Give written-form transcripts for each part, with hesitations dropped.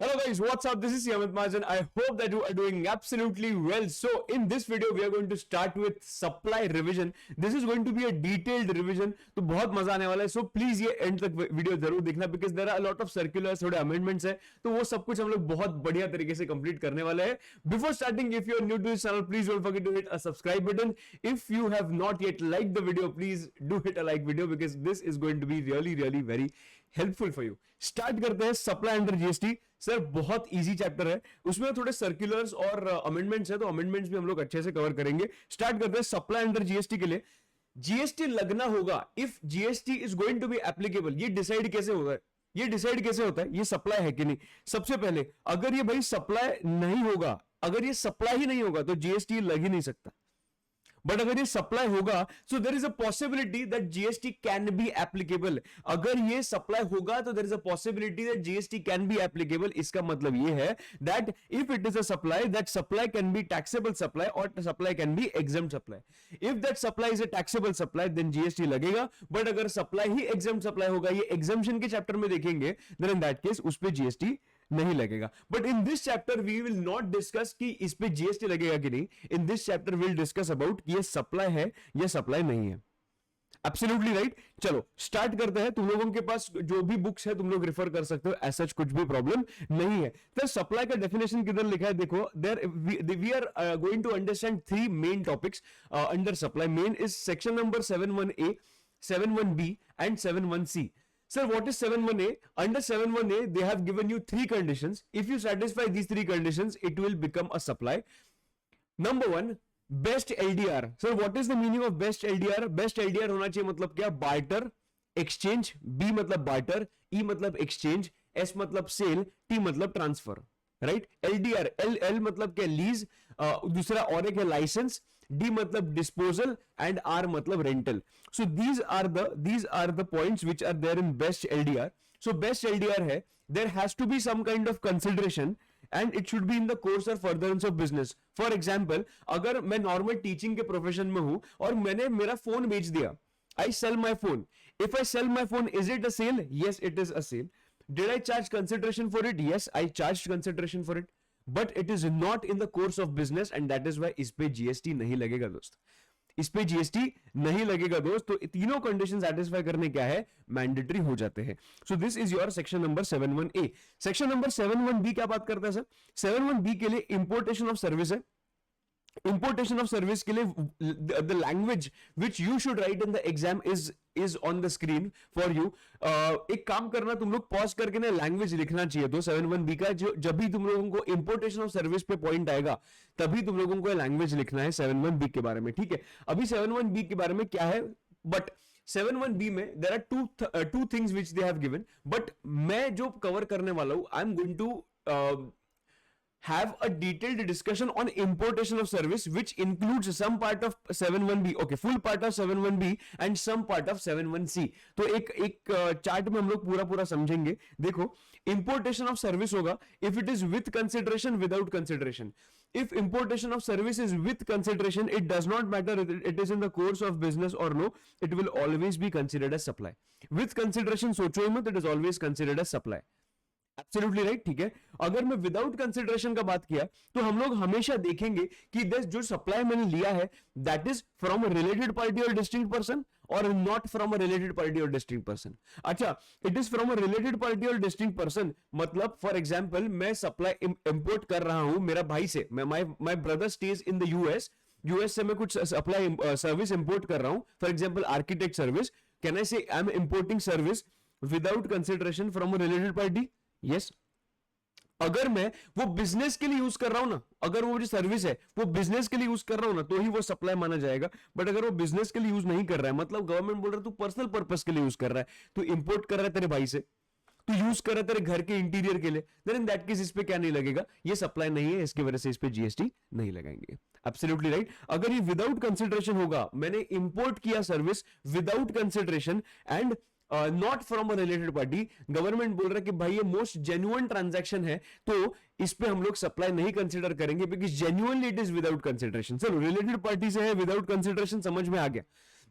Hello guys, what's up? This is Amit Majan. I hope that you are doing absolutely well. So in this video, we are going to start with supply revision. This is going to be a detailed revision. तो बहुत मजा आने वाला है. So please ये end तक video जरूर देखना because there are a lot of circulars, थोड़े amendments है. तो वो सब कुछ हम लोग बहुत बढ़िया तरीके से complete करने वाले हैं. Before starting, if you are new to this channel, please don't forget to hit a subscribe button. If you have not yet liked the video, please do hit a like video because this is going to be really very helpful for you. Start करते हैं supply under GST. Sir बहुत easy chapter है, उसमें थोड़े circulars और amendments है, तो amendments भी हम लोग अच्छे से कवर करेंगे. स्टार्ट करते हैं सप्लाई अंडर जीएसटी के लिए. जीएसटी लगना होगा if GST is going to be applicable. ये डिसाइड कैसे होगा, ये डिसाइड कैसे होता है ये सप्लाई है कि नहीं. सबसे पहले अगर ये भाई सप्लाई नहीं होगा, अगर ये सप्लाई ही नहीं होगा तो जीएसटी लग ही नहीं सकता. बट अगर ये सप्लाई होगा so there is a possibility that GST can be applicable. अगर ये सप्लाई होगा तो there is a possibility that GST can be applicable. इसका मतलब ये है that if it is a supply, that supply can be taxable supply और supply can be exempt supply. If that supply is a taxable supply then GST लगेगा. But अगर supply ही exempt supply होगा, ये एग्जम्पशन के chapter में देखेंगे, then in that case उस पर जीएसटी नहीं लगेगा. But in this chapter we will not discuss कि इस पे जीएसटी लगेगा कि नहीं. In this chapter will discuss about ये सप्लाई है या सप्लाई नहीं है. Absolutely right. चलो स्टार्ट करते हैं. तुम लोगों के पास जो भी बुक्स है तुम लोग रेफर कर सकते हो, ऐसा कुछ भी प्रॉब्लम नहीं है. तो सप्लाई का डेफिनेशन किधर लिखा है देखो. There we are going to understand three main topics under supply. Main is section number 71A, 71B and 71C. Sir, what is 71A? Under 71A, they have given you three conditions. If you satisfy these three conditions, it will become a supply. Number one, best LDR. Sir, what is the meaning of best LDR? Best LDR होना चाहिए मतलब क्या? Barter, exchange. B मतलब barter, E मतलब exchange, S मतलब sale, T मतलब transfer. Right. LDR, L मतलब क्या? लीज. दूसरा और एक है लाइसेंस. डी मतलब डिस्पोजल एंड आर मतलब rental. So these are the points which are there in best LDR. So best LDR है there has to be some kind of consideration and it should be in the course और furtherance of business. For example, अगर मैं normal teaching के profession में हूं और मैंने मेरा फोन बेच दिया, I sell my phone. If I sell my phone, is it a sale? Yes, it is a sale. Did I charge consideration for it? Yes, I charged consideration for it. But it is not in the course of business and that is why इस पे GST नहीं लगेगा दोस्त. इस पे GST नहीं लगेगा दोस्त. तो तीनों कंडीशन सेटिस्फाई करने क्या है? मैंडेटरी हो जाते हैं. सो this is your section number 71A. Section number 71B क्या बात करता है सर? 71B के लिए इंपोर्टेशन ऑफ सर्विस है. इंपोर्टेशन ऑफ सर्विस के लिए the language which you should write in the exam is on the screen for you. एक काम करना, तुम लोग पॉज करके ना लैंग्वेज लिखना चाहिए. तो 71B का जो जब भी तुम लोगों को इंपोर्टेशन ऑफ सर्विस पे पॉइंट आएगा तभी तुम लोगों को लैंग्वेज लिखना है 71B के बारे में. ठीक है. अभी 71B के बारे में क्या है, बट 71B में there are two things which they have given. But मैं जो कवर करने वाला हूं, I am going to have a detailed discussion on importation of service which includes some part of 71B, okay, full part of 71B and some part of 71C. तो एक chart में हम लोग पूरा समझेंगे. देखो, importation of service होगा if it is with consideration, without consideration. If importation of service is with consideration, it does not matter if it is in the course of business or no, it will always be considered as supply. With consideration सोचो ही मत, it is always considered as supply. Absolutely right. ठीक है. अगर मैं without consideration का बात किया तो हम लोग हमेशा देखेंगे कि जो सप्लाई मैंने लिया है that is from a related party और डिस्टिंक्ट पर्सन और not from a related party और डिस्टिंक्ट पर्सन. अच्छा, it is from a related party और डिस्टिंक्ट पर्सन मतलब फॉर एग्जांपल मैं सप्लाई इंपोर्ट कर रहा हूं मेरा भाई से. My brother stage in the US से मैं कुछ सप्लाई सर्विस इंपोर्ट कर रहा हूं. For example architect service. Can I से I am importing service without consideration from a related party? Yes. अगर मैं वो बिजनेस के लिए यूज कर रहा हूं ना, अगर वो जो सर्विस है वो बिजनेस के लिए यूज कर रहा हूं ना, तो ही वो सप्लाई माना जाएगा. बट अगर वो बिजनेस के लिए यूज नहीं कर रहा है, मतलब गवर्नमेंट बोल रहा है तू पर्सनल पर्पस के लिए यूज कर रहा है, तू इंपोर्ट कर रहा है तेरे भाई से, तू यूज कर रहा है तेरे घर के इंटीरियर के लिए, देन इन दैट केस इस पे क्या नहीं लगेगा? ये सप्लाई नहीं है, इसकी वजह से इस पे जीएसटी नहीं लगाएंगे. Absolutely right. अगर ये विदाउट कंसिडरेशन होगा, मैंने इंपोर्ट किया service without consideration and not from a related party, government बोल रहा है कि भाई ये मोस्ट जेन्युइन ट्रांजैक्शन है, तो इस पे हम लोग सप्लाई नहीं कंसीडर करेंगे because genuinely it is without consideration. चलो, रिलेटेड पार्टी से है विदाउट कंसिडरेशन, समझ में आ गया.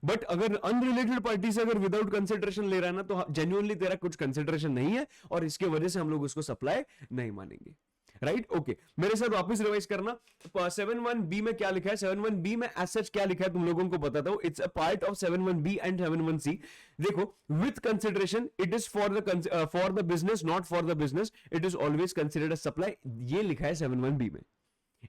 बट अगर अनरिलेटेड पार्टी से अगर विदाउट कंसिडरेशन ले रहा है ना, तो जेन्युइनली तेरा कुछ कंसिडरेशन नहीं है और इसके वजह से हम लोग उसको सप्लाई नहीं मानेंगे, राइट? ओके, मेरे साथ वापस रिवाइज करना। 7(1)(b) में क्या लिखा है? 7(1)(b) में एज सच क्या लिखा है तुम लोगों को पता था, it's a part of 7(1)(b) and 7(1)(c). देखो, with consideration it is for the business, not for the business, it is always considered as supply, ये लिखा है 7(1)(b) में,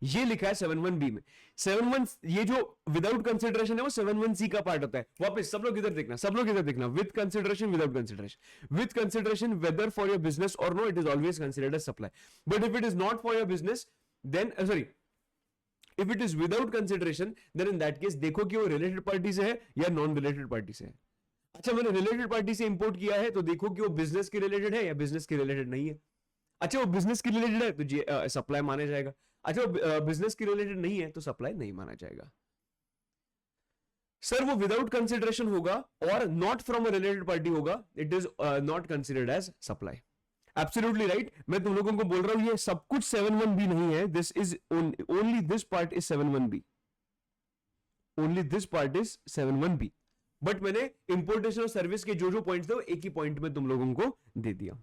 ये लिखा है 7(1)(b) में। 7(1) ये जो विदाउट कंसिडरेशन है वो 7(1)(c) का पार्ट होता है। वापस सब लोग इधर देखना, सब लोग इधर देखना, with consideration, without consideration. With consideration whether for your business और no, it is always considered as supply. But if it is not for your business, then sorry, if it is without consideration, then in that case देखो कि वो related party से है या non related party से है। अच्छा, मैंने रिलेटेड पार्टी से इंपोर्ट किया है तो देखो कि वो बिजनेस के रिलेटेड है या बिजनेस के रिलेटेड नहीं है। अच्छा, वो बिजनेस के रिलेटेड है तो सप्लाई माना जाएगा। अच्छा, बिजनेस की रिलेटेड नहीं है तो सप्लाई नहीं माना जाएगा। सर वो विदाउट कंसिडरेशन होगा और not from a related party होगा, it is not considered as supply. Absolutely right. मैं तुम लोगों को बोल रहा हूं ये सब कुछ 7(1)(b) नहीं है, this is only this part is 7(1)(b), only this part is 7(1)(b). But मैंने इंपोर्टेशन और सर्विस के जो जो पॉइंट्स थे वो एक ही पॉइंट में तुम लोगों को दे दिया।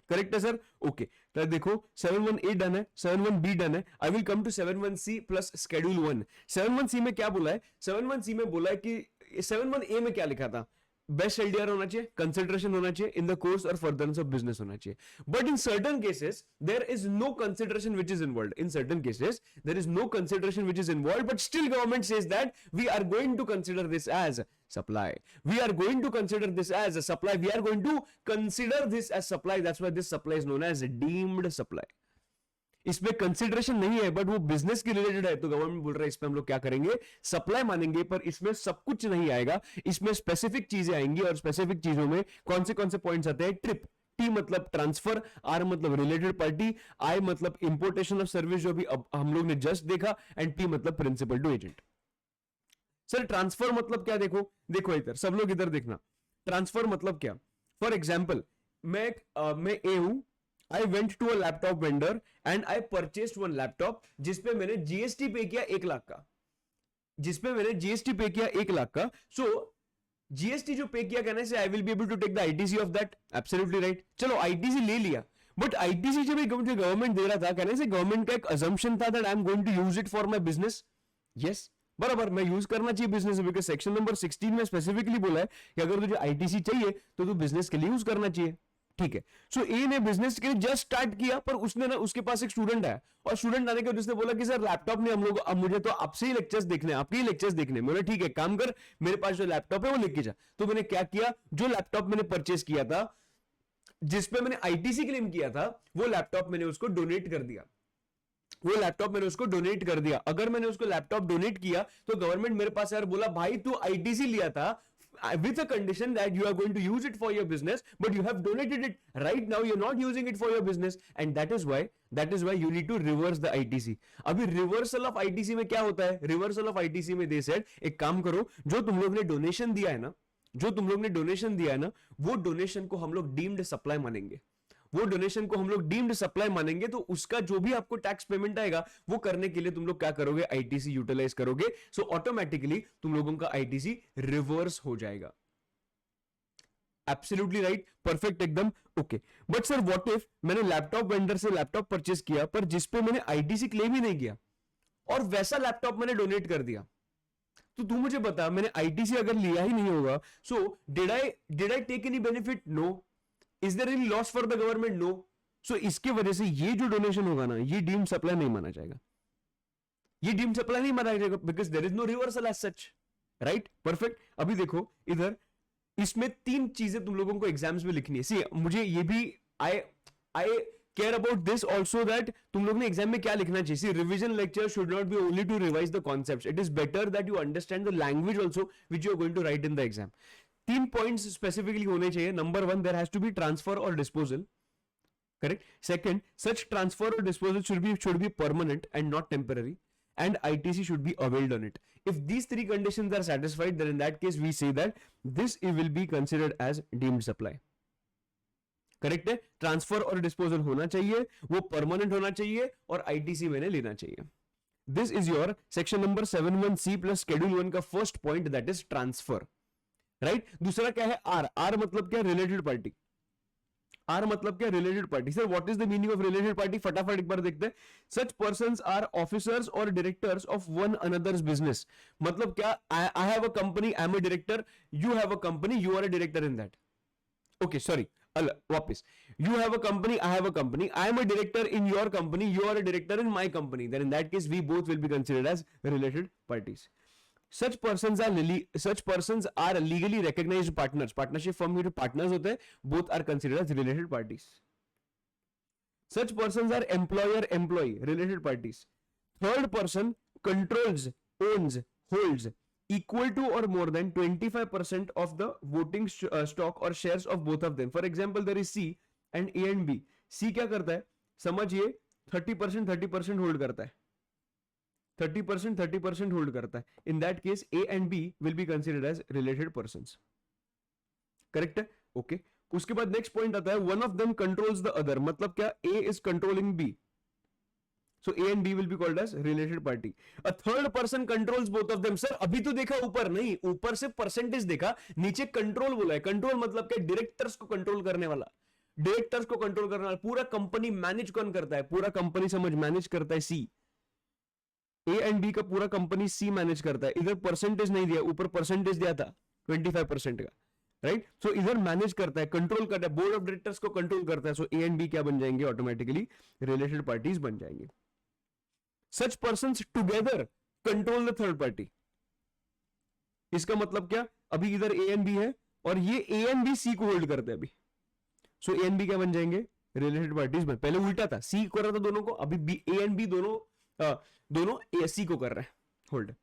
करेक्ट है सर? ओके, तो देखो 7(1)(a) डन है, 7(1)(b) डन है। I will come to 7(1)(c) plus schedule 1। 7(1)(c) में क्या बोला है? 7(1)(c) में बोला है कि 7(1)(a) में क्या लिखा था? बेस्ट एलडीआर होना चाहिए, कंसिडरेशन होना चाहिए, इन द कोर्स और फर्दरेंस ऑफ बिजनेस होना चाहिए। But in certain cases there is no consideration which is involve. In certain cases there is no consideration which is involve, but still government says that we are going to consider this as supply. We are going to consider this as a supply. We are going to consider this as supply. That's why this supply is known as deemed supply. इसमें consideration नहीं है but वो business के related है, तो government बोल रहा है इसमें हम लोग क्या करेंगे? सप्लाई मानेंगे। पर इसमें सब कुछ नहीं आएगा, इसमें स्पेसिफिक चीजें आएंगी और स्पेसिफिक चीजों में कौन से पॉइंट्स आते हैं? ट्रिप, टी मतलब ट्रांसफर, आर मतलब रिलेटेड पार्टी, आई मतलब इंपोर्टेशन ऑफ सर्विस जो भी अब हम लोग ने जस्ट देखा, एंड पी मतलब principal to agent. Sir transfer मतलब क्या? देखो इधर सब लोग इधर देखना, ट्रांसफर मतलब क्या? फॉर एग्जाम्पल मैं ए हूं, I went to a laptop vendor and I purchased one laptop जिसपे मैंने जीएसटी पे किया 1 लाख का, सो जीएसटी जो पे किया कहने से I will be able to take the ITC of that. Absolutely right. चलो आईटीसी ले लिया, बट आईटीसी जब गवर्नमेंट दे रहा था कहने से गवर्नमेंट का एक अजम्पशन था that I am going to use it for my business. Yes, बराबर, मैं यूज करना चाहिए बिजनेस में, बिकॉज सेक्शन नंबर 16 में स्पेसिफिकली बोला है कि अगर तुझे आईटीसी चाहिए तो तू बिजनेस के लिए यूज करना चाहिए। ठीक है, सो ए ने बिजनेस के लिए जस्ट स्टार्ट किया, पर उसने ना, उसके पास एक स्टूडेंट आया और स्टूडेंट आने के बाद उसने बोला कि सर लैपटॉप ने हम लोग, अब मुझे तो आपसे ही लेक्चर्स देखने, आपके ही लेक्चर्स देखने। मैंने ठीक है, काम कर, मेरे पास जो लैपटॉप है वो लेके जा। तो मैंने क्या किया, जो लैपटॉप मैंने परचेस किया था जिसपे मैंने आईटीसी क्लेम किया था, वो लैपटॉप मैंने उसको डोनेट कर दिया। अगर मैंने उसको लैपटॉप डोनेट किया तो गवर्नमेंट मेरे पास यार बोला भाई तू आईटीसी लिया था with a condition that you are going to use it for your business, but you have donated it right now, you're not using it for your business, and that is why you need to reverse the ITC. अभी reversal of ITC में क्या होता है? reversal of ITC में they said एक काम करो, जो तुम लोग ने डोनेशन दिया है ना, वो डोनेशन को हम लोग डीम्ड सप्लाई मानेंगे। तो उसका जो भी आपको टैक्स पेमेंट आएगा वो करने के लिए तुम लोग क्या करोगे? आईटीसी यूटिलाइज करोगे। सो ऑटोमेटिकली तुम लोगों का आईटीसी रिवर्स हो जाएगा। एब्सोल्युटली राइट, परफेक्ट, एकदम okay. But sir what if मैंने लैपटॉप वेंडर से लैपटॉप परचेस किया पर जिसपे मैंने आईटीसी क्लेम ही नहीं किया और वैसा लैपटॉप मैंने डोनेट कर दिया, तो तू मुझे बता, मैंने आईटीसी अगर लिया ही नहीं होगा, so did I take any benefit? No. Is there any loss for the government? No. So इसके वजह से ये जो डोनेशन होगा ना, ये डीम्ड सप्लाई नहीं माना जाएगा, because there is no reversal as such, right? Perfect. अभी देखो इधर, इसमें 3 चीजें तुम लोगों को एग्जाम्स में लिखनी है। See, मुझे ये भी I care about this also that तुम लोग ने एग्जाम में क्या लिखना चाहिए। See, revision lecture should not be only to revise the concepts. It is better that you understand the language also which you are going to write in the exam. 3 points specifically होने चाहिए। Number 1, there has to be transfer और disposal, correct. Second, such transfer और disposal should be permanent and not temporary, and ITC should be availed on it. If these 3 conditions are satisfied, then in that case we say that this will be considered as deemed supply. Correct है, transfer और disposal होना चाहिए, वो permanent होना चाहिए और ITC मैंने लेना चाहिए। This is your section number 71C plus schedule 1 का first point, that is transfer, right. दूसरा क्या है, आर। आर मतलब क्या, रिलेटेड पार्टी। आर मतलब क्या, related party. Sir what is the meaning of related party, फटाफट एक बार देखते हैं। सच पर्संस आर ऑफिसर्स और directors of one another's business. मतलब क्या, I have a company, I am a director, you have a company, you are a director in that. Okay sorry, वापस, you have a company, I have a company, I am a director in your company, you are a director in my company, then in that case we both will be considered as related parties. Such persons are legally recognized partners. Partnership firm में जो partners होते हैं, both are considered as related parties. Such persons are employer employee, related parties. Third person controls, owns, holds equal to or more than 25% of the voting stock or shares of both of them. For example, there is C and A and B. C क्या करता है, समझिए 30% hold करता है, 30% hold करता है। इन that case A and B will be considered as related persons. Correct है, okay. उसके बाद नेक्स्ट पॉइंट आता है, one of them controls the other. मतलब क्या, A is controlling B, so A and B will be called as related party. A third person controls both of them. Sir अभी तो देखा ऊपर, नहीं ऊपर से परसेंटेज देखा, नीचे कंट्रोल बोला है। कंट्रोल मतलब क्या, डायरेक्टर्स को कंट्रोल करने वाला, डायरेक्टर्स को कंट्रोल करने वाला। पूरा कंपनी मैनेज कौन करता है, पूरा कंपनी समझ मैनेज करता है सी। ए एंड बी का पूरा कंपनी सी मैनेज करता है। इधर परसेंटेज नहीं दिया, ऊपर परसेंटेज दिया था 25% का, राइट। सो इधर मैनेज करता है, कंट्रोल करता है, बोर्ड ऑफ डायरेक्टर्स को कंट्रोल करता है। सो ए एंड बी क्या बन जाएंगे, ऑटोमेटिकली रिलेटेड पार्टीज बन जाएंगे। Such persons together control the third party. इसका मतलब क्या, अभी इधर A and B है और ये A and B C को होल्ड करते हैं अभी। So A and B क्या बन जाएंगे, रिलेटेड पार्टीज में। पहले उल्टा था, C कर रहा था दोनों को, अभी A and B दोनों A C को कर रहे हैं hold.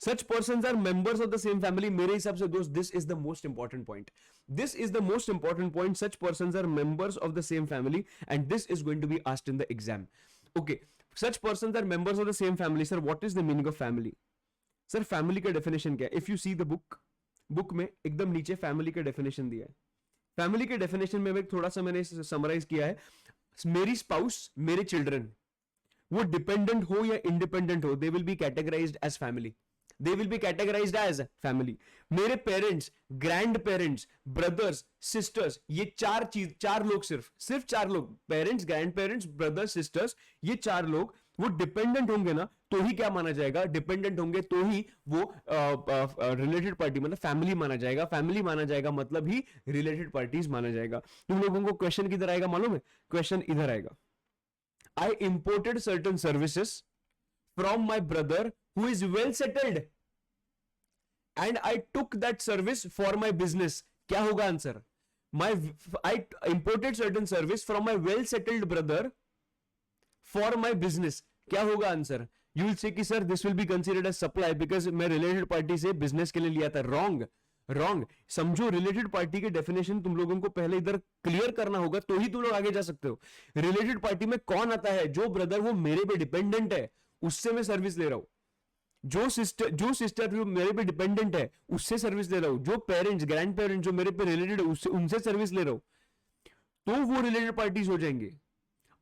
Such persons are members of the same family. मेरे हिसाब से दोस्त, this is the most important point. This is the most important point. Such persons are members of the same family and this is going to be asked in the exam. Okay. Such persons are members of the same family. Sir, what is the meaning of family? Sir, family का definition क्या है? If you see the book में एकदम नीचे family का definition दिया है। family के definition में थोड़ा सा मैंने summarize किया है। मेरी spouse, मेरे children, वो dependent हो या independent हो, they will be categorized as family. They will be categorized as family. मेरे parents, grand parents, brothers, sisters, ये चार लोग, सिर्फ चार लोग, parents, grand parents, brothers, sisters, ये चार लोग वो डिपेंडेंट होंगे ना, तो ही क्या माना जाएगा, डिपेंडेंट होंगे तो ही वो रिलेटेड पार्टी मतलब फैमिली माना जाएगा। फैमिली माना जाएगा मतलब ही रिलेटेड पार्टीज माना जाएगा। तुम लोगों को क्वेश्चन किधर आएगा मालूम है, क्वेश्चन इधर आएगा, I imported certain services from my brother who is well settled and I took that service for my business. क्या होगा answer, I imported certain service from my well settled brother for my business. क्या होगा answer, you will say कि sir this will be considered as supply because मैं related party से business के लिए लिया था। रॉन्ग। समझो, रिलेटेड पार्टी के डेफिनेशन तुम लोगों को पहले इधर क्लियर करना होगा तो ही तुम लोग आगे जा सकते हो। रिलेटेड पार्टी में कौन आता है, जो ब्रदर वो मेरे पे डिपेंडेंट है उससे मैं सर्विस ले रहा हूं, जो सिस्टर जो मेरे पे डिपेंडेंट है उससे सर्विस ले रहा हूं, जो पेरेंट्स, ग्रैंड पेरेंट्स जो मेरे पे रिलेटेड है उससे उनसे सर्विस ले रहा हूं, तो वो रिलेटेड पार्टीज हो जाएंगे।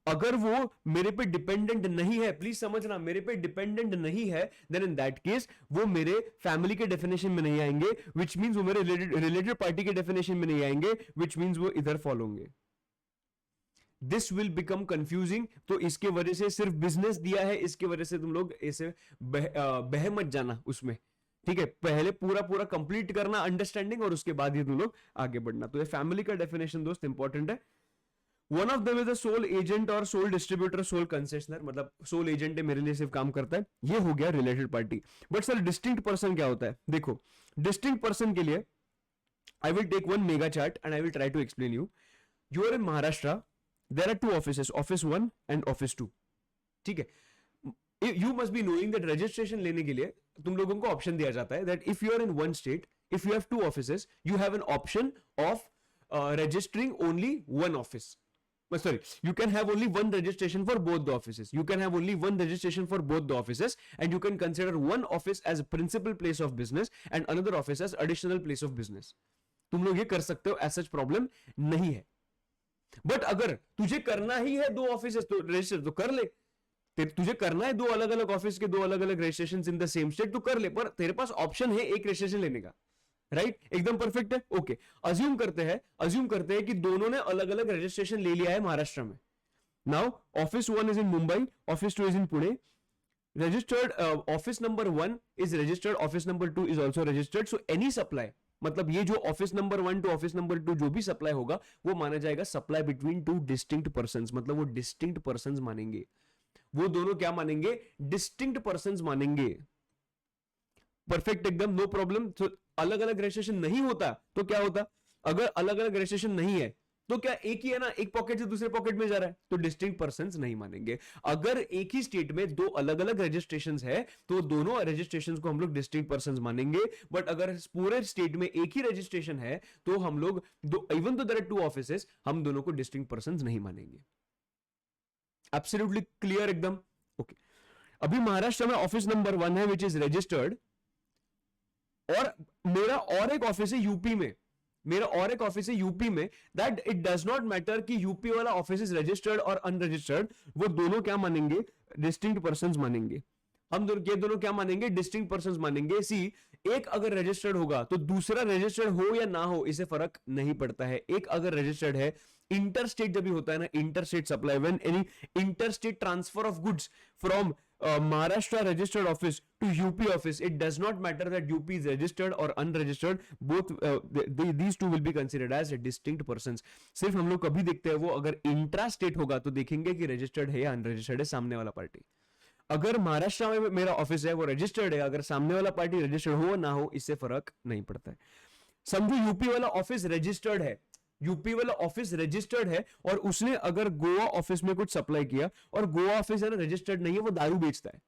अगर वो मेरे पे डिपेंडेंट नहीं है, प्लीज समझना, मेरे पे डिपेंडेंट नहीं है, देन इन दैट केस वो मेरे फैमिली के डेफिनेशन में नहीं आएंगे, विच मींस वो मेरे रिलेटेड पार्टी के डेफिनेशन में नहीं आएंगे, विच मींस वो इधर फॉलो होंगे। This will become confusing. तो इसके वजह से सिर्फ बिजनेस दिया है, इसके वजह से तुम लोग ऐसे बह मत जाना उसमें, ठीक है। पहले पूरा कंप्लीट करना अंडरस्टैंडिंग और उसके बाद ही तुम लोग आगे बढ़ना। तो ये फैमिली का डेफिनेशन दोस्त इंपॉर्टेंट है। One of them is a sole agent और सोल डिस्ट्रीब्यूटर, सोल कंसेशनर, मतलब सोल एजेंट है, मेरे लिए सिर्फ काम करता है, ये हो गया related party. But sir distinct person क्या होता है, देखो डिस्टिंक्ट पर्सन के लिए I will take one mega chart and I will try to explain you. You are in Maharashtra, there are two offices, office 1 and office 2, ठीक है। You must be knowing that registration लेने के लिए तुम लोगों को ऑप्शन दिया जाता है that if you are in one state, if you have two offices, you have an option of registering only one office. Sorry, you can have only one registration for both the offices. You can have only one registration for both the offices and you can consider one office as a principal place of business and another office as additional place of business. तुम लोग ये कर सकते हो, as such problem नहीं है। But अगर तुझे करना ही है दो ऑफिसेस तो रजिस्टर तो कर ले, तुझे करना है दो अलग अलग ऑफिस के दो अलग अलग registration in the same state, तो कर ले, पर तेरे पास ऑप्शन है एक रजिस्ट्रेशन लेने का, राइट एकदम परफेक्ट है। ओके, अज्यूम करते हैं कि दोनों ने अलग अलग रजिस्ट्रेशन ले लिया है महाराष्ट्र में। Now office 1 is in Mumbai, office 2 is in Pune, registered office number 1 is registered, office number 2 is also registered, so any supply, मतलब ये जो office number 1 to office number 2 जो भी सप्लाई होगा वो माना जाएगा supply between two distinct persons, मतलब वो डिस्टिंक्ट पर्संस मानेंगे, वो दोनों क्या मानेंगे, डिस्टिंक्ट पर्संस मानेंगे। परफेक्ट एकदम, नो प्रॉब्लम। तो अलग अलग रजिस्ट्रेशन नहीं होता तो क्या होता, अगर अलग अलग रजिस्ट्रेशन नहीं है तो क्या एक ही है ना, एक पॉकेट से दूसरे पॉकेट में जा रहा है, तो डिस्टिंक्ट पर्संस नहीं मानेंगे। अगर एक ही स्टेट में दो अलग अलग रजिस्ट्रेशंस है तो दोनों रजिस्ट्रेशंस को हम लोग डिस्टिंक्ट पर्संस मानेंगे। बट अगर पूरे स्टेट में एक ही रजिस्ट्रेशन है तो हम लोग दो, इवन तो देयर आर टू ऑफिसेस, हम दोनों को डिस्टिंक्ट पर्संस नहीं मानेंगे। एब्सोल्युटली क्लियर एकदम। ओके, अभी महाराष्ट्र में ऑफिस नंबर 1 है विच इज रजिस्टर्ड, और मेरा और एक ऑफिस है यूपी में, that it does not matter कि यूपी वाला ऑफिस इज रजिस्टर्ड और अनरजिस्टर्ड, वो दोनों क्या मानेंगे, डिस्टिंक्ट पर्संस मानेंगे। हम दोनों क्या मानेंगे, डिस्टिंक्ट पर्संस मानेंगे। सी, एक अगर रजिस्टर्ड होगा तो दूसरा रजिस्टर्ड हो या ना हो इसे फर्क नहीं पड़ता है। एक अगर रजिस्टर्ड है, इंटरस्टेट जब भी होता है ना, interstate supply, when any interstate transfer of goods from Maharashtra registered office to UP office, it does not matter that UP is registered or unregistered, both these two will be considered as distinct persons। सिर्फ हम लोग कभी देखते हैं वो अगर intra state होगा तो देखेंगे कि रजिस्टर्ड है या अनरजिस्टर्ड है सामने वाला पार्टी। अगर महाराष्ट्र में मेरा ऑफिस है वो रजिस्टर्ड है, अगर सामने वाला पार्टी रजिस्टर्ड हो ना हो इससे फर्क नहीं पड़ता है। समझो यूपी वाला ऑफिस रजिस्टर्ड है, यूपी वाला ऑफिस रजिस्टर्ड है और उसने अगर गोवा ऑफिस में कुछ सप्लाई किया, और गोवा ऑफिस है ना रजिस्टर्ड नहीं है, वो दारू बेचता है,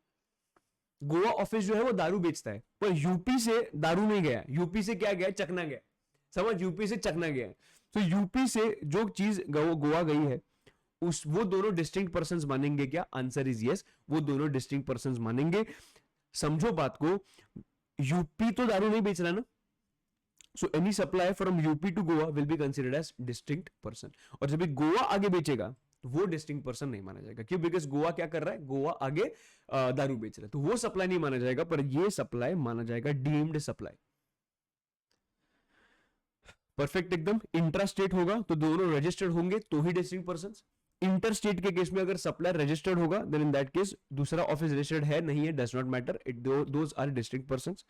गोवा ऑफिस जो है वो दारू बेचता है, पर यूपी से दारू नहीं गया, यूपी से क्या गया, चकना गया, समझ, यूपी से चकना गया। तो यूपी से जो चीज गोवा गई है वो दोनों डिस्टिंक्ट पर्संस मानेंगे क्या, आंसर इज यस, वो दोनों डिस्टिंक्ट पर्संस मानेंगे। समझो बात को, यूपी तो दारू नहीं बेच रहा ना, so any supply from UP to Goa will be considered as distinct person। और जब गोवा आगे बेचेगा तो वो डिस्टिंक्ट पर्सन नहीं माना जाएगा, क्यों, बिकॉज गोवा क्या कर रहा है, गोवा आगे दारू बेच रहा है, तो वो सप्लाई नहीं माना जाएगा, पर ये सप्लाई माना जाएगा डीम्ड सप्लाई। परफेक्ट एकदम। इंट्रा स्टेट होगा तो दोनों रजिस्टर्ड होंगे तो ही डिस्टिंक्ट पर्सन। इंटर स्टेट के केस में अगर सप्लायर रजिस्टर्ड होगा देन इन दैट केस दूसरा ऑफिस रजिस्टर्ड है नहीं है does not matter, it those are distinct persons.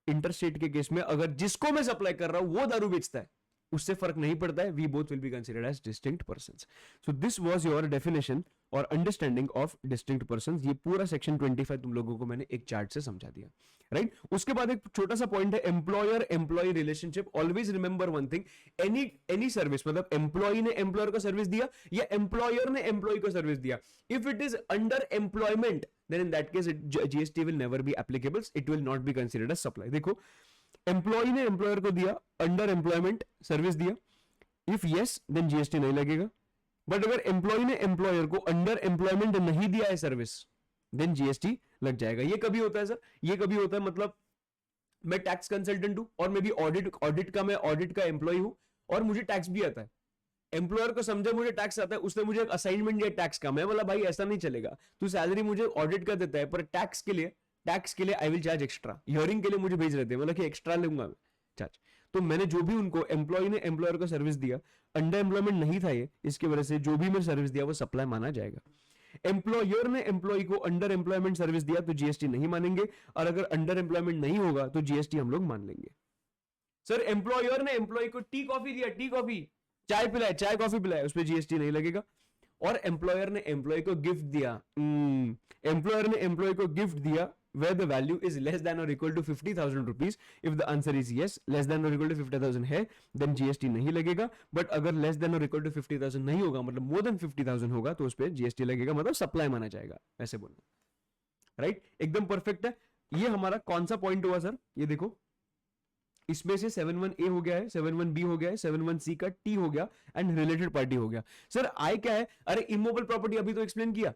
Interstate के केस में अगर जिसको मैं सप्लाई कर रहा हूं वो दारू बेचता है उससे फर्क नहीं पड़ता है, we both will be considered as distinct persons. So this was your definition और अंडरस्टैंडिंग ऑफ डिस्टिंक्ट पर्संस। ये पूरा सेक्शन 25 तुम लोगों को मैंने एक चार्ट से समझा दिया, राइट। उसके बाद एक छोटा सा पॉइंट है employer employ relationship. Always remember one thing, any service, मतलब एम्प्लॉय ने एम्प्लॉयर को सर्विस दिया या एम्प्लॉयर ने एम्प्लॉय को सर्विस दिया, if it is under employment then in that case GST will never be applicable, it will not be considered as supply। देखो, employ ने एम्प्लॉयर को दिया, अंडर एम्प्लॉयमेंट सर्विस दिया, इफ यस देन जीएसटी नहीं लगेगा। But अगर employ ने employer को अंडर एम्प्लॉयमेंट नहीं दिया है सर्विस, देन जीएसटी लग जाएगा। ये कभी होता है सर, ये कभी होता है, मतलब मैं टैक्स कंसल्टेंट हूं और मैं भी ऑडिट का एम्प्लॉय हूं और मुझे टैक्स भी आता है, एम्प्लॉयर को समझा मुझे टैक्स आता है, उसने मुझे एक असाइनमेंट दिया टैक्स का, मैं बोला भाई ऐसा नहीं चलेगा, तू सैलरी मुझे ऑडिट का देता है पर टैक्स के लिए I will charge extra, hearing के लिए मुझे भेज रहे थे, मतलब कि एक्स्ट्रा लूंगा मैं चार्ज। तो मैंने जो भी उनको एम्प्लॉय ने एम्प्लॉयर को सर्विस दिया, अंडर एम्प्लॉयमेंट नहीं था ये, इसकी वजह से जो भी मैं सर्विस दिया वो सप्लाई माना जाएगा। एम्प्लॉयर ने एम्प्लॉय को अंडर एम्प्लॉयमेंट सर्विस दिया तो जीएसटी नहीं मानेंगे, और अगर अंडर एम्प्लॉयमेंट नहीं होगा तो जीएसटी हम लोग मान लेंगे। सर एम्प्लॉयर ने एम्प्लॉय को टी कॉफी दिया, टी कॉफी, चाय पिलाए, चाय कॉफी पिलाए, उस पर जीएसटी नहीं लगेगा। और एम्प्लॉयर ने एम्प्लॉय को गिफ्ट दिया, एम्प्लॉयर ने एम्प्लॉय को गिफ्ट दिया where the value is less than or equal to 50,000 rupees, if the answer is yes, less than or equal to 50,000 है then GST नहीं लगेगा। बट अगर less than or equal to 50,000 नहीं होगा, मतलब more than 50,000 होगा, तो उस पर GST लगेगा, मतलब सप्लाई माना जाएगा, ऐसे बोलना, राइट, एकदम परफेक्ट है। ये हमारा कौन सा पॉइंट हुआ सर, ये देखो, इसमें से 71A हो गया है, 71B हो गया है, 71C का T हो गया एंड रिलेटेड पार्टी हो गया। सर I क्या है, अरे इमोबल प्रॉपर्टी अभी तो एक्सप्लेन किया,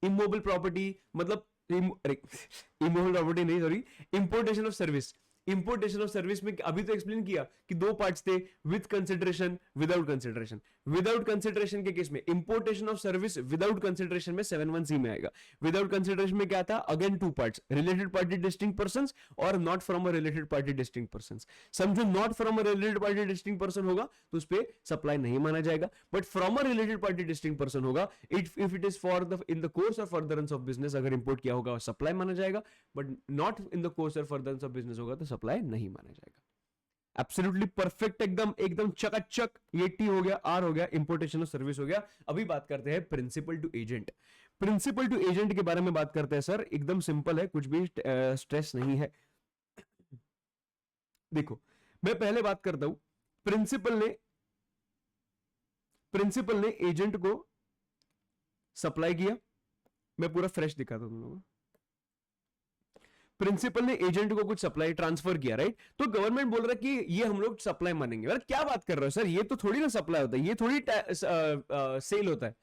इमोबल प्रॉपर्टी मतलब इमोबल प्रॉपर्टी नहीं, sorry, importation of service. Importation of service में अभी तो एक्सप्लेन किया कि दो पार्ट्स थे, with consideration, without consideration. Without consideration के केस में importation of service without consideration में 7(1)(c) में आएगा। विदाउट कंसिडरेशन में क्या था, again two parts, related party distinct persons और not from a related party distinct persons. समझो not from a related party distinct person होगा तो उस पे सप्लाई नहीं माना जाएगा, but from a related party distinct person होगा, if it is for the in the course और फर्दरेंस ऑफ बिजनेस, अगर इंपोर्ट किया होगा सप्लाई माना जाएगा, but not in the course और फर्दरेंस ऑफ बिजनेस होगा तो सप्लाई नहीं माना जाएगा। एब्सोल्युटली परफेक्ट, एकदम चकाचक। ये टी हो गया, आर हो गया, इंपोर्टेशन ऑफ सर्विस हो गया। अभी बात करते हैं principal to agent. Principal to agent के बारे में बात करते हैं सर, एकदम सिंपल है, कुछ भी स्ट्रेस नहीं है। देखो मैं पहले बात करता हूं, प्रिंसिपल ने एजेंट को सप्लाई किया। मैं पूरा फ्रेश दिखाता हूं तुम लोगों को। प्रिंसिपल ने एजेंट को कुछ सप्लाई ट्रांसफर किया, राइट? तो गवर्नमेंट बोल रहा है कि ये हम लोग सप्लाई मानेंगे। यार क्या बात कर रहे हो सर, ये तो थोड़ी ना सप्लाई होता है, ये थोड़ी सेल होता है,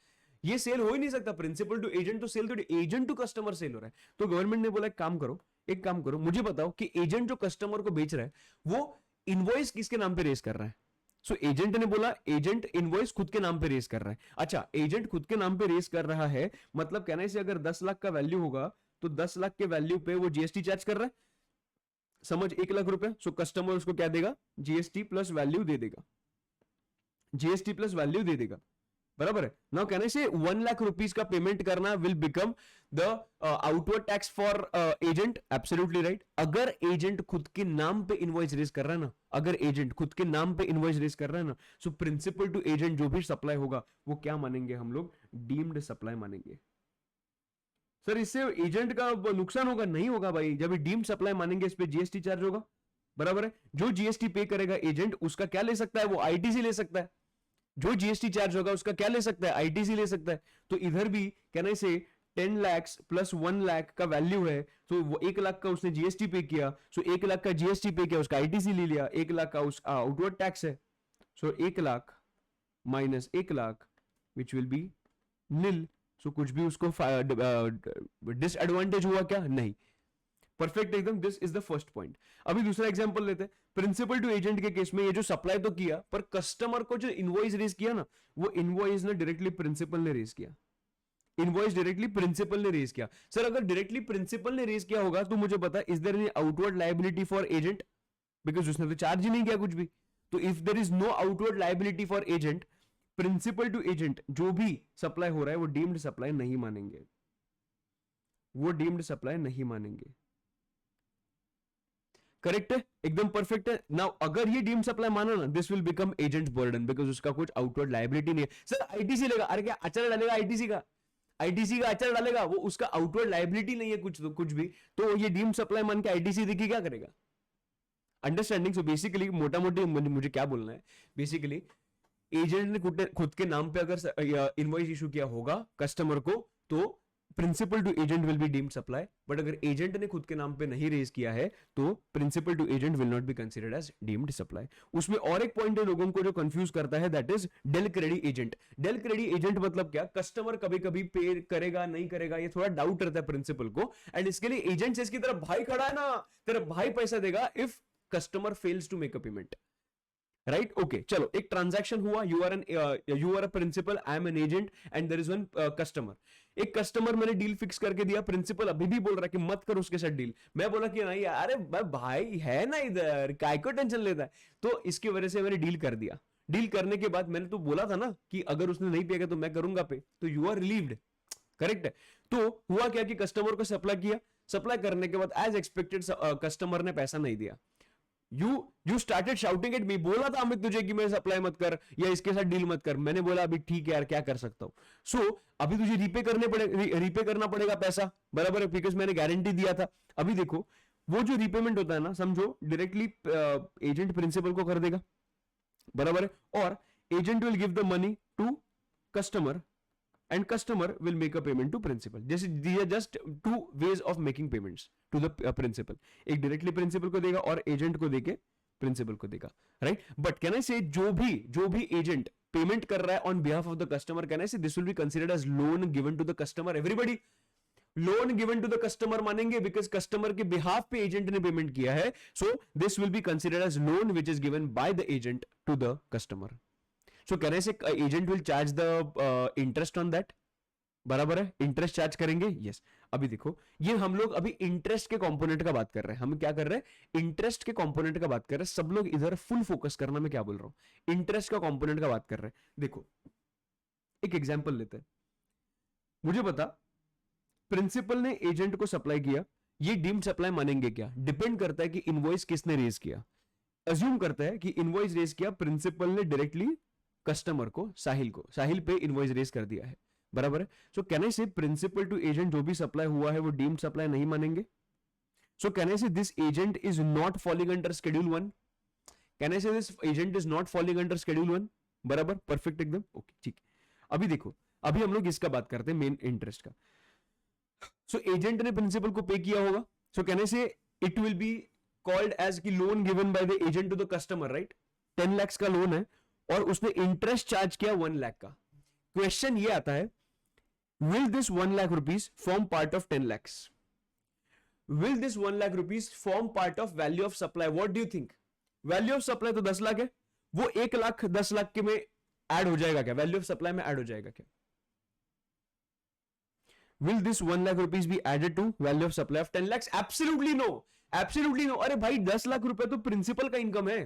ये सेल हो ही नहीं सकता। प्रिंसिपल टू एजेंट तो सेल थोड़ी, एजेंट टू कस्टमर सेल हो रहा है। तो गवर्नमेंट ने बोला एक काम करो, मुझे बताओ कि एजेंट जो कस्टमर को बेच रहा है वो इनवॉइस किसके नाम पे रेज कर रहा है? सो एजेंट ने बोला एजेंट इनवॉइस खुद के नाम पे रेज कर रहा है। अच्छा, एजेंट खुद के नाम पे रेज कर रहा है, मतलब कहने से अगर 10 लाख का वैल्यू होगा तो 10 लाख के वैल्यू पे वो जीएसटी चार्ज कर रहा है, समझ, 1 लाख रुपए। सो कस्टमर उसको क्या देगा, जीएसटी प्लस वैल्यू दे देगा, जीएसटी प्लस वैल्यू दे देगा, बराबर है। नाउ कहने से 1 लाख रुपीज का पेमेंट करना will become the outward tax for agent. Absolutely right. अगर एजेंट खुद के नाम पे इनवॉइस रेज कर रहा है ना, अगर एजेंट खुद के नाम पे इनवॉइस रेज कर रहा है ना, सो प्रिंसिपल टू एजेंट जो भी सप्लाई होगा वो क्या मानेंगे हम लोग, डीम्ड सप्लाई मानेंगे। सर इससे एजेंट का नुकसान होगा? नहीं होगा भाई, जब डीम्ड सप्लाई मानेंगे इस पे जीएसटी चार्ज होगा, बराबर है। जो जीएसटी पे करेगा एजेंट उसका क्या ले सकता है, वो आईटीसी ले सकता है। जो जीएसटी चार्ज होगा उसका क्या ले सकता है, आईटीसी ले सकता है। तो इधर भी कहने से 10 लाख प्लस 1 लाख का वैल्यू है, तो वो 1 लाख का उसने जीएसटी पे किया, सो 1 लाख का जीएसटी पे किया, उसका आईटीसी ले लिया, 1 लाख का उसका आउटवर्ड टैक्स है, so 1 lakh minus 1 lakh which will be nil. So कुछ भी उसको डिसएडवांटेज हुआ क्या? नहीं। परफेक्ट एकदम। This is the first point. अभी दूसरा एग्जांपल लेते हैं। प्रिंसिपल टू एजेंट के केस में ये जो सप्लाई तो किया, पर कस्टमर को जो इनवॉइस रेज किया ना, वो इनवॉइस ने डायरेक्टली प्रिंसिपल ने रेज किया, इनवॉइस डायरेक्टली प्रिंसिपल ने रेज किया। सर अगर डायरेक्टली प्रिंसिपल ने रेज किया होगा तो मुझे पता, is there any outward liability for agent? Because उसने तो चार्ज ही नहीं किया कुछ भी। तो if there is no outward liability for agent, principal to agent जो भी सप्लाई हो रहा है वो डीम्ड सप्लाई नहीं मानेंगे, वो डीम्ड सप्लाई नहीं मानेंगे। करेक्ट है, एकदम परफेक्ट है। नाउ अगर ये डीम्ड सप्लाई माना ना, this will become agent burden, because उसका कुछ आउटवर्ड लायबिलिटी नहीं है। सर आईटीसी लेगा, अरे क्या अचर डालेगा आईटीसी का, आईटीसी का अचर डालेगा, वो उसका आउटवर्ड लायबिलिटी नहीं है कुछ भी, तो ये डीम्ड सप्लाई मान के आईटीसी देखिए क्या करेगा। अंडरस्टैंडिंग? सो बेसिकली मोटा मोटी मुझे क्या बोलना है, बेसिकली एजेंट ने खुद के नाम पे अगर इनवॉइस इशू किया होगा कस्टमर को, तो principal to agent will be deemed supply. But अगर एजेंट ने खुद के नाम पे नहीं रेज किया है तो principal to agent will not be considered as deemed supply. उसमें और एक पॉइंट है लोगों को जो कंफ्यूज करता है, that is del credit agent. Del credit agent मतलब क्या, कस्टमर कभी कभी पे करेगा नहीं करेगा, ये थोड़ा डाउट रहता है प्रिंसिपल को, एंड इसके लिए एजेंट से इसकी तरफ भाई खड़ा है ना, तेरा भाई पैसा देगा if customer fails to make a payment, right? Okay, चलो एक ट्रांजैक्शन हुआ, you are a principal, I am an agent and there is one customer. एक कस्टमर मैंने डील फिक्स करके दिया, प्रिंसिपल अभी भी बोल रहा है कि मत कर उसके साथ डील। मैं बोला कि नहीं अरे भाई है ना इधर, काय को टेंशन लेता है, तो इसकी वजह से मैंने डील कर दिया। डील करने के बाद मैंने तो बोला था ना कि अगर उसने नहीं पिएगा तो मैं करूंगा पे, तो यू आर रिलीव्ड, करेक्ट है। तो हुआ क्या कि कस्टमर को सप्लाई किया, सप्लाई करने के बाद एज एक्सपेक्टेड कस्टमर ने पैसा नहीं दिया। You started shouting at me, बोला था अमित तुझे कि मैं सप्लाई मत कर या इसके साथ डील मत कर। मैंने बोला अभी ठीक है यार क्या कर सकता हूं। सो अभी तुझे रीपे करना पड़ेगा पैसा, बराबर है, बिकॉज मैंने गारंटी दिया था। अभी देखो वो जो रीपेमेंट होता है ना, समझो डायरेक्टली एजेंट प्रिंसिपल को कर देगा, बराबर है, और agent will give the money to customer and customer will make a payment to principal. जैसे these are just two ways of making payments to the principal. एक directly principal को देगा और agent को देके principal को देगा, right? But can I say जो भी agent payment कर रहा है on behalf of the customer, can I say this will be considered as loan given to the customer? Everybody, loan given to the customer मानेंगे because customer के behalf पे agent ने payment किया है, so this will be considered as loan which is given by the agent to the customer. So can I say agent will charge the interest on that. बराबर है, interest charge करेंगे. Yes. अभी देखो, ये हम लोग अभी इंटरेस्ट के कंपोनेंट का बात कर रहे हैं. हम क्या कर रहे हैं, इंटरेस्ट के कंपोनेंट का बात कर रहे हैं. सब लोग इधर फुल फोकस करना, मैं क्या बोल रहा हूं, इंटरेस्ट का कंपोनेंट का बात कर रहे हैं. देखो एक एग्जांपल लेते हैं. मुझे बता, प्रिंसिपल ने एजेंट को सप्लाई किया, ये डीम्ड सप्लाई मानेंगे क्या? डिपेंड करता है कि इनवॉइस किसने रेज किया. अज्यूम करता है कि इनवॉइस रेज किया प्रिंसिपल ने डायरेक्टली कस्टमर को, साहिल पे इनवॉइस रेज कर दिया है. बराबर है. सो कैन आई से प्रिंसिपल टू एजेंट जो भी सप्लाई हुआ है वो डीम्ड सप्लाई नहीं मानेंगे. सो can I say this agent is not falling under schedule 1. Can I say this agent is not falling under schedule 1. बराबर, परफेक्ट, एकदम ओके, ठीक. अभी देखो, अभी हम लोग इसका बात करते हैं, मेन इंटरेस्ट का. सो एजेंट ने प्रिंसिपल को पे किया होगा. सो can I say it will be called as की loan given by the agent to the customer, right. 10 lakh का लोन है और उसने इंटरेस्ट चार्ज किया 1 लाख का. क्वेश्चन ये आता है, will this 1 lakh rupees form part of 10 lakhs? Will this 1 lakh rupees form part of value of supply? What do you think? Value of supply तो 10 लाख है, वो 1 लाख 10 लाख के में ऐड हो जाएगा क्या? वैल्यू ऑफ सप्लाई में ऐड हो जाएगा क्या? Will this 1 lakh rupees be added to value of supply of 10 lakhs? Absolutely no. Absolutely no. अरे भाई 10 लाख रुपए तो प्रिंसिपल का इनकम है.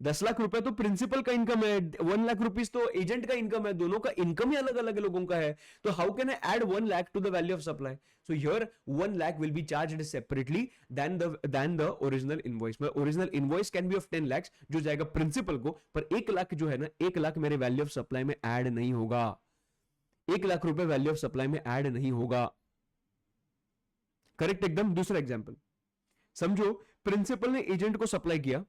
10 लाख रुपए तो प्रिंसिपल का इनकम है, 1 लाख रुपीस तो एजेंट का इनकम है. दोनों का इनकम ही अलग अलग लोगों का है. तो how can I add 1 lakh to the value of supply? So here 1 lakh will be charged separately then the original invoice. Original invoice can be of 10 lakh जो जाएगा प्रिंसिपल को, पर 1 लाख जो है ना, 1 लाख मेरे वैल्यू ऑफ सप्लाई में ऐड नहीं होगा. 1 लाख रुपए वैल्यू ऑफ सप्लाई में ऐड नहीं होगा. करेक्ट एकदम. दूसरा एग्जांपल समझो, प्रिंसिपल ने एजेंट को सप्लाई किया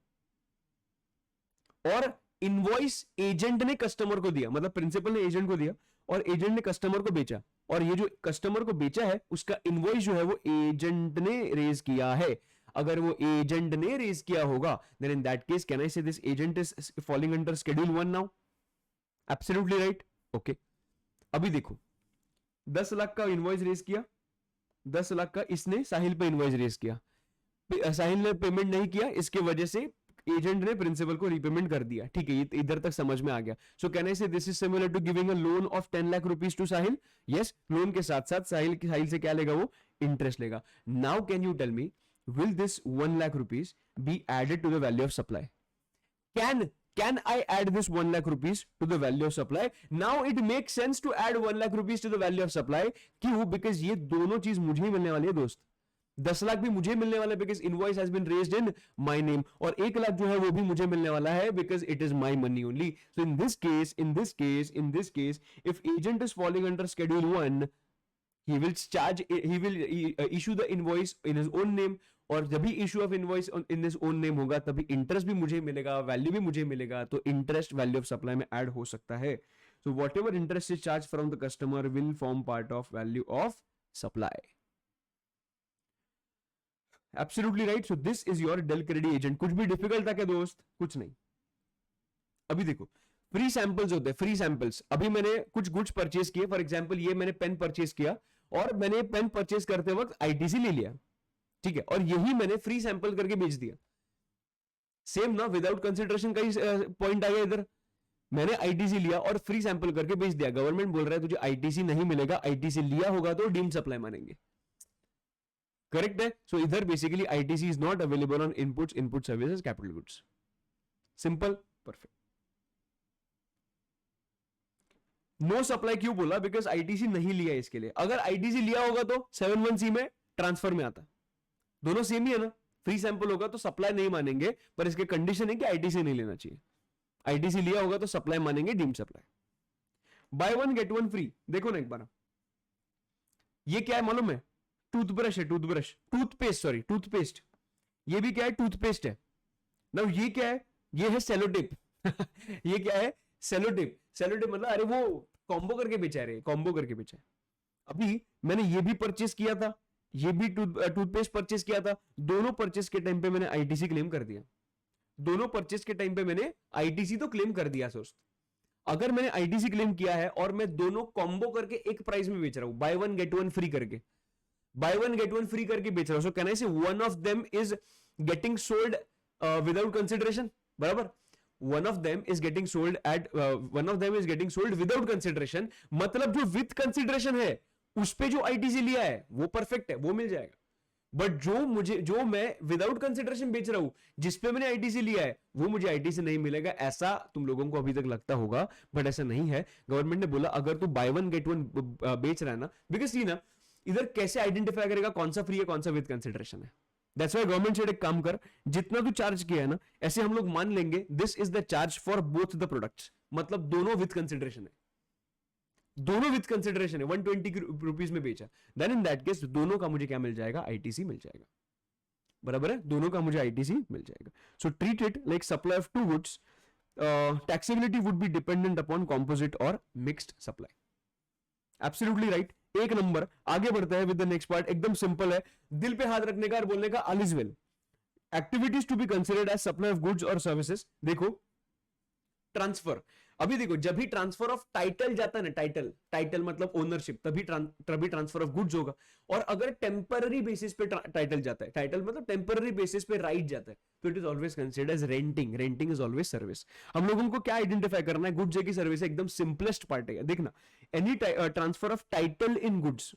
और इनवॉइस एजेंट ने कस्टमर को दिया. मतलब प्रिंसिपल ने एजेंट को दिया और एजेंट ने कस्टमर को बेचा, और ये जो कस्टमर को बेचा है उसका इनवॉइस जो है वो एजेंट ने रेज किया है. अगर वो एजेंट ने रेज किया होगा, then in that case can I say this agent is falling under schedule 1 now. Absolutely right. Okay. अभी देखो, 10 लाख का इनवॉइस रेज किया, 10 लाख का इसने साहिल पे इनवॉइस रेज किया. साहिल ने पेमेंट नहीं किया, इसके वजह से एजेंट ने प्रिंसिपल को रीपेमेंट कर दिया. ठीक है, ये इधर तक समझ में आ गया. सो can I say this is similar to giving a loan of 10 lakh rupees to Sahil. Yes, loan के साथ साथ साहिल से क्या लेगा, वो इंटरेस्ट लेगा. Now can you tell me, will this 1 lakh rupees be added to the value of supply? Can I add this 1 lakh rupees to the value of supply? Now it makes sense to add 1 lakh rupees to the value of supply. क्यों? Because ये दोनों चीज मुझे ही मिलने वाली है दोस्त. 10 लाख भी मुझे मिलने वाला है because invoice has been raised in my name, और 1 लाख जो है वो भी मुझे मिलने वाला है because it is my money only. So in this case, if agent is falling under schedule 1, he will issue the invoice in his own name, और जब भी issue of invoice in this own name होगा तभी interest भी मुझे मिलेगा, value भी मुझे मिलेगा. तो इंटरेस्ट वैल्यू ऑफ सप्लाई में ऐड हो सकता है. So whatever interest is charge from the customer will form part of value of supply. Absolutely right. So this is your del credit agent. कुछ भी डिफिकल्ट था क्या दोस्त? कुछ नहीं. अभी देखो, फ्री सैंपल्स होते हैं, फ्री सैंपल्स. अभी मैंने कुछ गुड्स परचेज किए. फॉर एग्जांपल ये मैंने पेन परचेज किया और मैंने पेन परचेज करते वक्त आईटीसी ले लिया. ठीक है, और यही मैंने फ्री सैंपल करके बेच दिया. सेम ना, विदाउट कंसिडरेशन का ही पॉइंट आ गया इधर. मैंने आईटीसी लिया और फ्री सैंपल करके बेच दिया. गवर्नमेंट बोल रहा है तुझे आईटीसी नहीं मिलेगा, आईटीसी लिया होगा तो डीम्ड सप्लाई मानेंगे. करेक्ट है. सो इधर basically ITC is not available on inputs, input services, capital goods. Simple, perfect. No supply क्यों बोला? बिकॉज आईटीसी नहीं लिया इसके लिए. अगर आईटीसी लिया होगा तो 7(1) में ट्रांसफर में आता. दोनों सेम ही है ना. फ्री सैंपल होगा तो सप्लाई नहीं मानेंगे, पर इसके कंडीशन है कि आईटीसी नहीं लेना चाहिए. आईटीसी लिया होगा तो सप्लाई मानेंगे, deemed supply. Buy 1 get 1 free. देखो ना एक बार, ये क्या है मालूम है? टूथब्रश है, टूथपेस्ट. ये भी क्या है? टूथपेस्ट है ना. ये क्या है? ये है सेलोटेप. ये क्या है? सेलोटेप. मतलब अरे वो कॉम्बो करके बेचा है, कॉम्बो करके बेचा है. अभी मैंने ये भी परचेस किया था, ये भी टूथपेस्ट परचेस किया था. दोनों परचेस के टाइम पे मैंने आईटीसी क्लेम कर दिया. दोनों परचेस के टाइम पे मैंने आईटीसी तो क्लेम कर दिया. सोच, अगर मैंने आईटीसी क्लेम किया है और मैं दोनों कॉम्बो करके एक प्राइस में बेच रहा हूं, बाय 1 गेट 1 फ्री करके, buy one get one free करके बेच रहा हूं, so can I say one of them is getting sold without consideration, बराबर. One of them is getting sold at one of them is getting sold without consideration, मतलब जो with consideration है उस पे जो आईटीसी लिया है वो परफेक्ट है, वो मिल जाएगा. बट जो मैं विदाउट कंसिडरेशन बेच रहा हूं, जिसपे मैंने आईटीसी लिया है, वो मुझे आईटीसी नहीं मिलेगा. ऐसा तुम लोगों को अभी तक लगता होगा, बट ऐसा नहीं है. गवर्नमेंट ने बोला अगर तू बाय वन गेट वन बेच रहा है ना, बिकॉज सी ना इधर कैसे आइडेंटिफाई करेगा कौन सा फ्री है कौन सा विद कंसिडरेशन है. दैट्स व्हाई गवर्नमेंट से एक काम कर, जितना तू चार्ज किया है ना, ऐसे हम लोग मान लेंगे this is the charge for both the products, मतलब दोनों विद कंसिडरेशन है, दोनों विद कंसिडरेशन है. 120 रुपीज में बेचा, देन इन दैट केस दोनों का मुझे क्या मिल जाएगा, आईटीसी मिल जाएगा, बराबर है. दोनों का मुझे आईटीसी मिल जाएगा. So treat it like supply of two goods. Taxability would be dependent upon composite और मिक्स्ड सप्लाई. एब्सोल्युटली राइट, एक नंबर. आगे बढ़ता है विद द नेक्स्ट पार्ट, एकदम सिंपल है, दिल पे हाथ रखने का और बोलने का all is well. Activities to be considered as supply of goods और सर्विसेज. देखो ट्रांसफर, अभी देखो जब भी ट्रांसफर ऑफ टाइटल जाता है ना, टाइटल मतलब ओनरशिप, तभी ट्रांसफर ऑफ गुड्स होगा. और अगर टेम्पररी बेसिस पे टाइटल जाता है, टाइटल मतलब टेम्पररी बेसिस पे राइट जाता है, तो it is always considered as renting. Renting is always service. हम लोगों को क्या आइडेंटिफाई करना है, गुड्स की सर्विस, एकदम सिंपलेस्ट पार्ट है. देखना, any transfer of title in goods,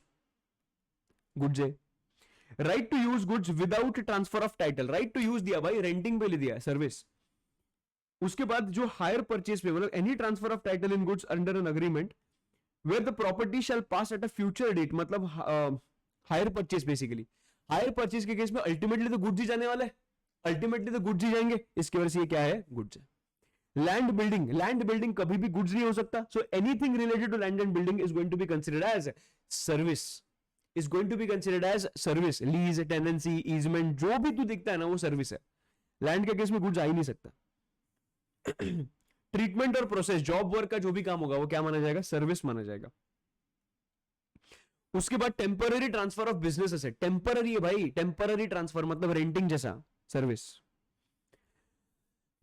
goods है. Right to use goods without transfer of title, right to use दिया भाई, रेंटिंग पे ले दिया सर्विस. उसके बाद जो हायर परचेज पे, मतलब any transfer of title in goods under an agreement where the property shall pass at a future date, मतलब hire purchase. Basically hire purchase के केस में अल्टीमेटली तो गुड्स ही जाने वाला है, अल्टीमेटली तो गुड्स ही जाएंगे, इसकी वजह से ये क्या है, गुड्स है. लैंड बिल्डिंग, लैंड बिल्डिंग कभी भी गुड्स नहीं हो सकता. So anything related to land and building is going to be considered as service, is going to be considered as service. Lease, tenancy, easement, जो भी तू दिखता है ना वो सर्विस है. लैंड के केस में गुड्स आ ही नहीं सकता. ट्रीटमेंट और प्रोसेस, जॉब वर्क का जो भी काम होगा वो क्या माना जाएगा, सर्विस माना जाएगा. उसके बाद temporary transfer of business asset, temporary है भाई, टेम्पररी ट्रांसफर मतलब रेंटिंग जैसा, सर्विस.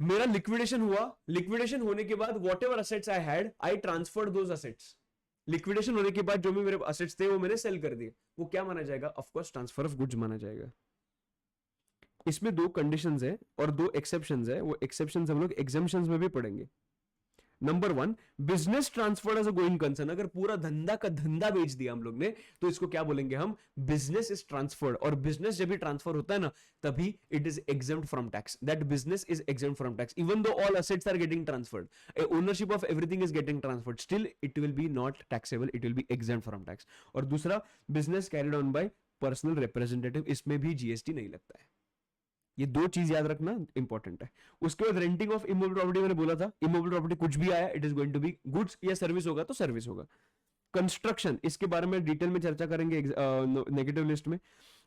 मेरा लिक्विडेशन हुआ, लिक्विडेशन होने के बाद what ever assets I had, I transferred those assets. Liquidation होने के बाद जो भी मेरे असेट्स थे वो मैंने सेल कर दिए, वो क्या माना जाएगा, of course transfer of goods माना जाएगा. इसमें दो कंडीशंस है और दो एक्सेप्शंस है, वो एक्सेप्शंस हम लोग एग्जाम्पशंस में भी पढ़ेंगे. Number one, business transferred as a going concern. अगर पूरा धंधा का धंधा बेच दिया हम लोग ने, तो इसको क्या बोलेंगे हम, बिजनेस इज ट्रांसफर्ड. और बिजनेस जब भी ट्रांसफर होता है ना, तभी it is exempt from tax. That business is exempt from tax even though all assets are getting transferred, ownership of everything is getting transferred, still it will be not taxable, it will be exempt from tax. और दूसरा, business carried on by personal representative, इसमें भी GST नहीं लगता है. ये दो चीज याद रखना इंपॉर्टेंट है. उसके बाद रेंटिंग ऑफ इमोबल प्रॉपर्टी, मैंने बोला था इमोबल प्रॉपर्टी कुछ भी आया, it is going to be goods या सर्विस होगा तो सर्विस होगा. कंस्ट्रक्शन, इसके बारे में डिटेल में चर्चा करेंगे नेगेटिव लिस्ट में.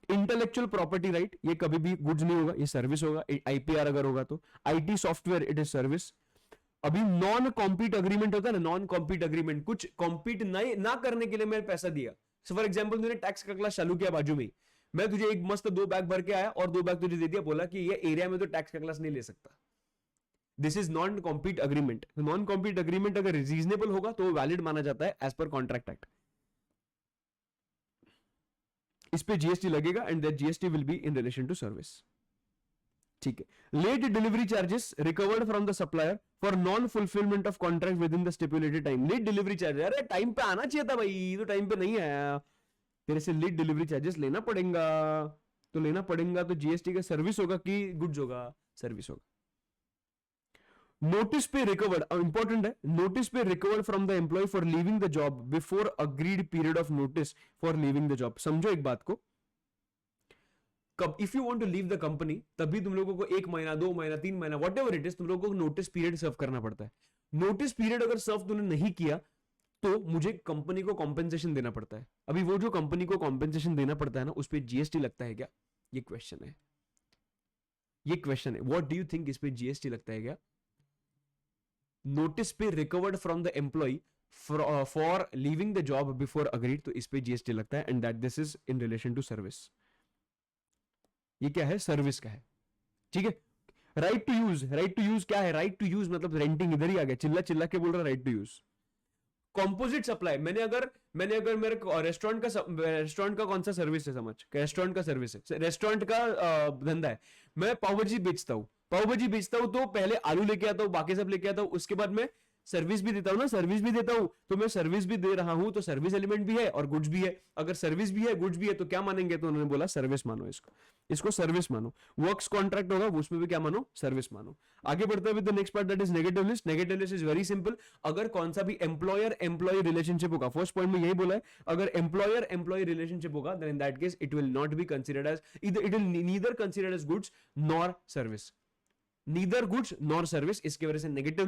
इंटेलेक्चुअल प्रॉपर्टी राइट, ये कभी भी गुड्स नहीं होगा, ये सर्विस होगा. आईपीआर अगर होगा तो. IT software, it is service. अभी नॉन कॉम्पीट अग्रीमेंट होता है ना, नॉन कॉम्पीट अग्रीमेंट, कुछ कॉम्पीट ना करने के लिए मैंने पैसा दिया. सो फॉर एग्जाम्पल तूने टैक्स का क्लास चालू किया बाजू में, मैं तुझे एक मस्त 2 बैग भर के आया और 2 बैग तुझे दे दिया, बोला कि ये एरिया में तो टैक्स का क्लास नहीं ले सकता. This is non compete agreement. Non compete agreement अगर रीजनेबल होगा तो वैलिड माना जाता है एज पर कॉन्ट्रैक्ट एक्ट. इस पे जीएसटी लगेगा and that GST will be in relation to service. ठीक है. Late delivery charges recovered from the supplier for non fulfilment of contract within the stipulated time. Late delivery charge, अरे time पे आना चाहिए था भाई, तो टाइम पे नहीं आया, तेरे से लेट डिलीवरी चार्जेस लेना पड़ेगा. तो लेना पड़ेगा तो जीएसटी का सर्विस होगा कि गुड्स होगा, सर्विस होगा. नोटिस पे रिकवर्ड, इंपॉर्टेंट है, notice pay recovered from the employee for leaving the job before agreed period of notice for leaving the job. समझो एक बात को, कब if you want to leave the company, तभी तुम लोगों को 1 महीना 2 महीना 3 महीना वॉट एवर इट इज, तुम लोगों को नोटिस पीरियड सर्व करना पड़ता है. नोटिस पीरियड अगर सर्व तूने नहीं किया तो मुझे कंपनी को कॉम्पेंसेशन देना पड़ता है. अभी वो जो कंपनी को कॉम्पेंसेशन देना पड़ता है ना, उस पर जीएसटी लगता है क्या, ये क्वेश्चन है, ये क्वेश्चन है. व्हाट डू यू थिंक, इस पे जीएसटी लगता है क्या? Notice pay recovered from the employee for leaving the job before agreed, तो इस पे जीएसटी लगता है and that this is in relation to service. ये क्या है, सर्विस का है. ठीक है. Right to use, right to use क्या है, राइट टू यूज मतलब रेंटिंग, इधर ही आ गया, चिल्ला चिल्ला के बोल रहा right to use. Composite supply, मैंने अगर मेरे रेस्टोरेंट का कौन सा सर्विस है, समझ, रेस्टोरेंट का सर्विस है, रेस्टोरेंट का धंधा है, मैं पाव भाजी बेचता हूं, तो पहले आलू लेके आता हूं, बाकी सब लेके आता हूं, उसके बाद मैं सर्विस भी देता हूं ना, सर्विस भी देता हूं, तो मैं सर्विस भी दे रहा हूं, तो सर्विस एलिमेंट भी है और गुड्स भी है। अगर सर्विस भी है गुड्स भी है तो क्या मानेंगे, तो उन्होंने बोला सर्विस मानो, इसको सर्विस मानो। वर्क्स कॉन्ट्रैक्ट होगा उसमें भी क्या मानो, सर्विस मानो। आगे बढ़ते हैं with the next part, that is negative list. Negative list is very simple, अगर कौन सा भी एम्प्लॉयर एम्प्लॉय रिलेशनशिप होगा, फर्स्ट पॉइंट में यही बोला है, अगर एम्प्लॉयर एम्प्लॉय रिलेशनशिप होगा, then in that case it will not be considered as, it will neither considered as goods nor service, neither goods nor service. इसके वजह से नेगेटिव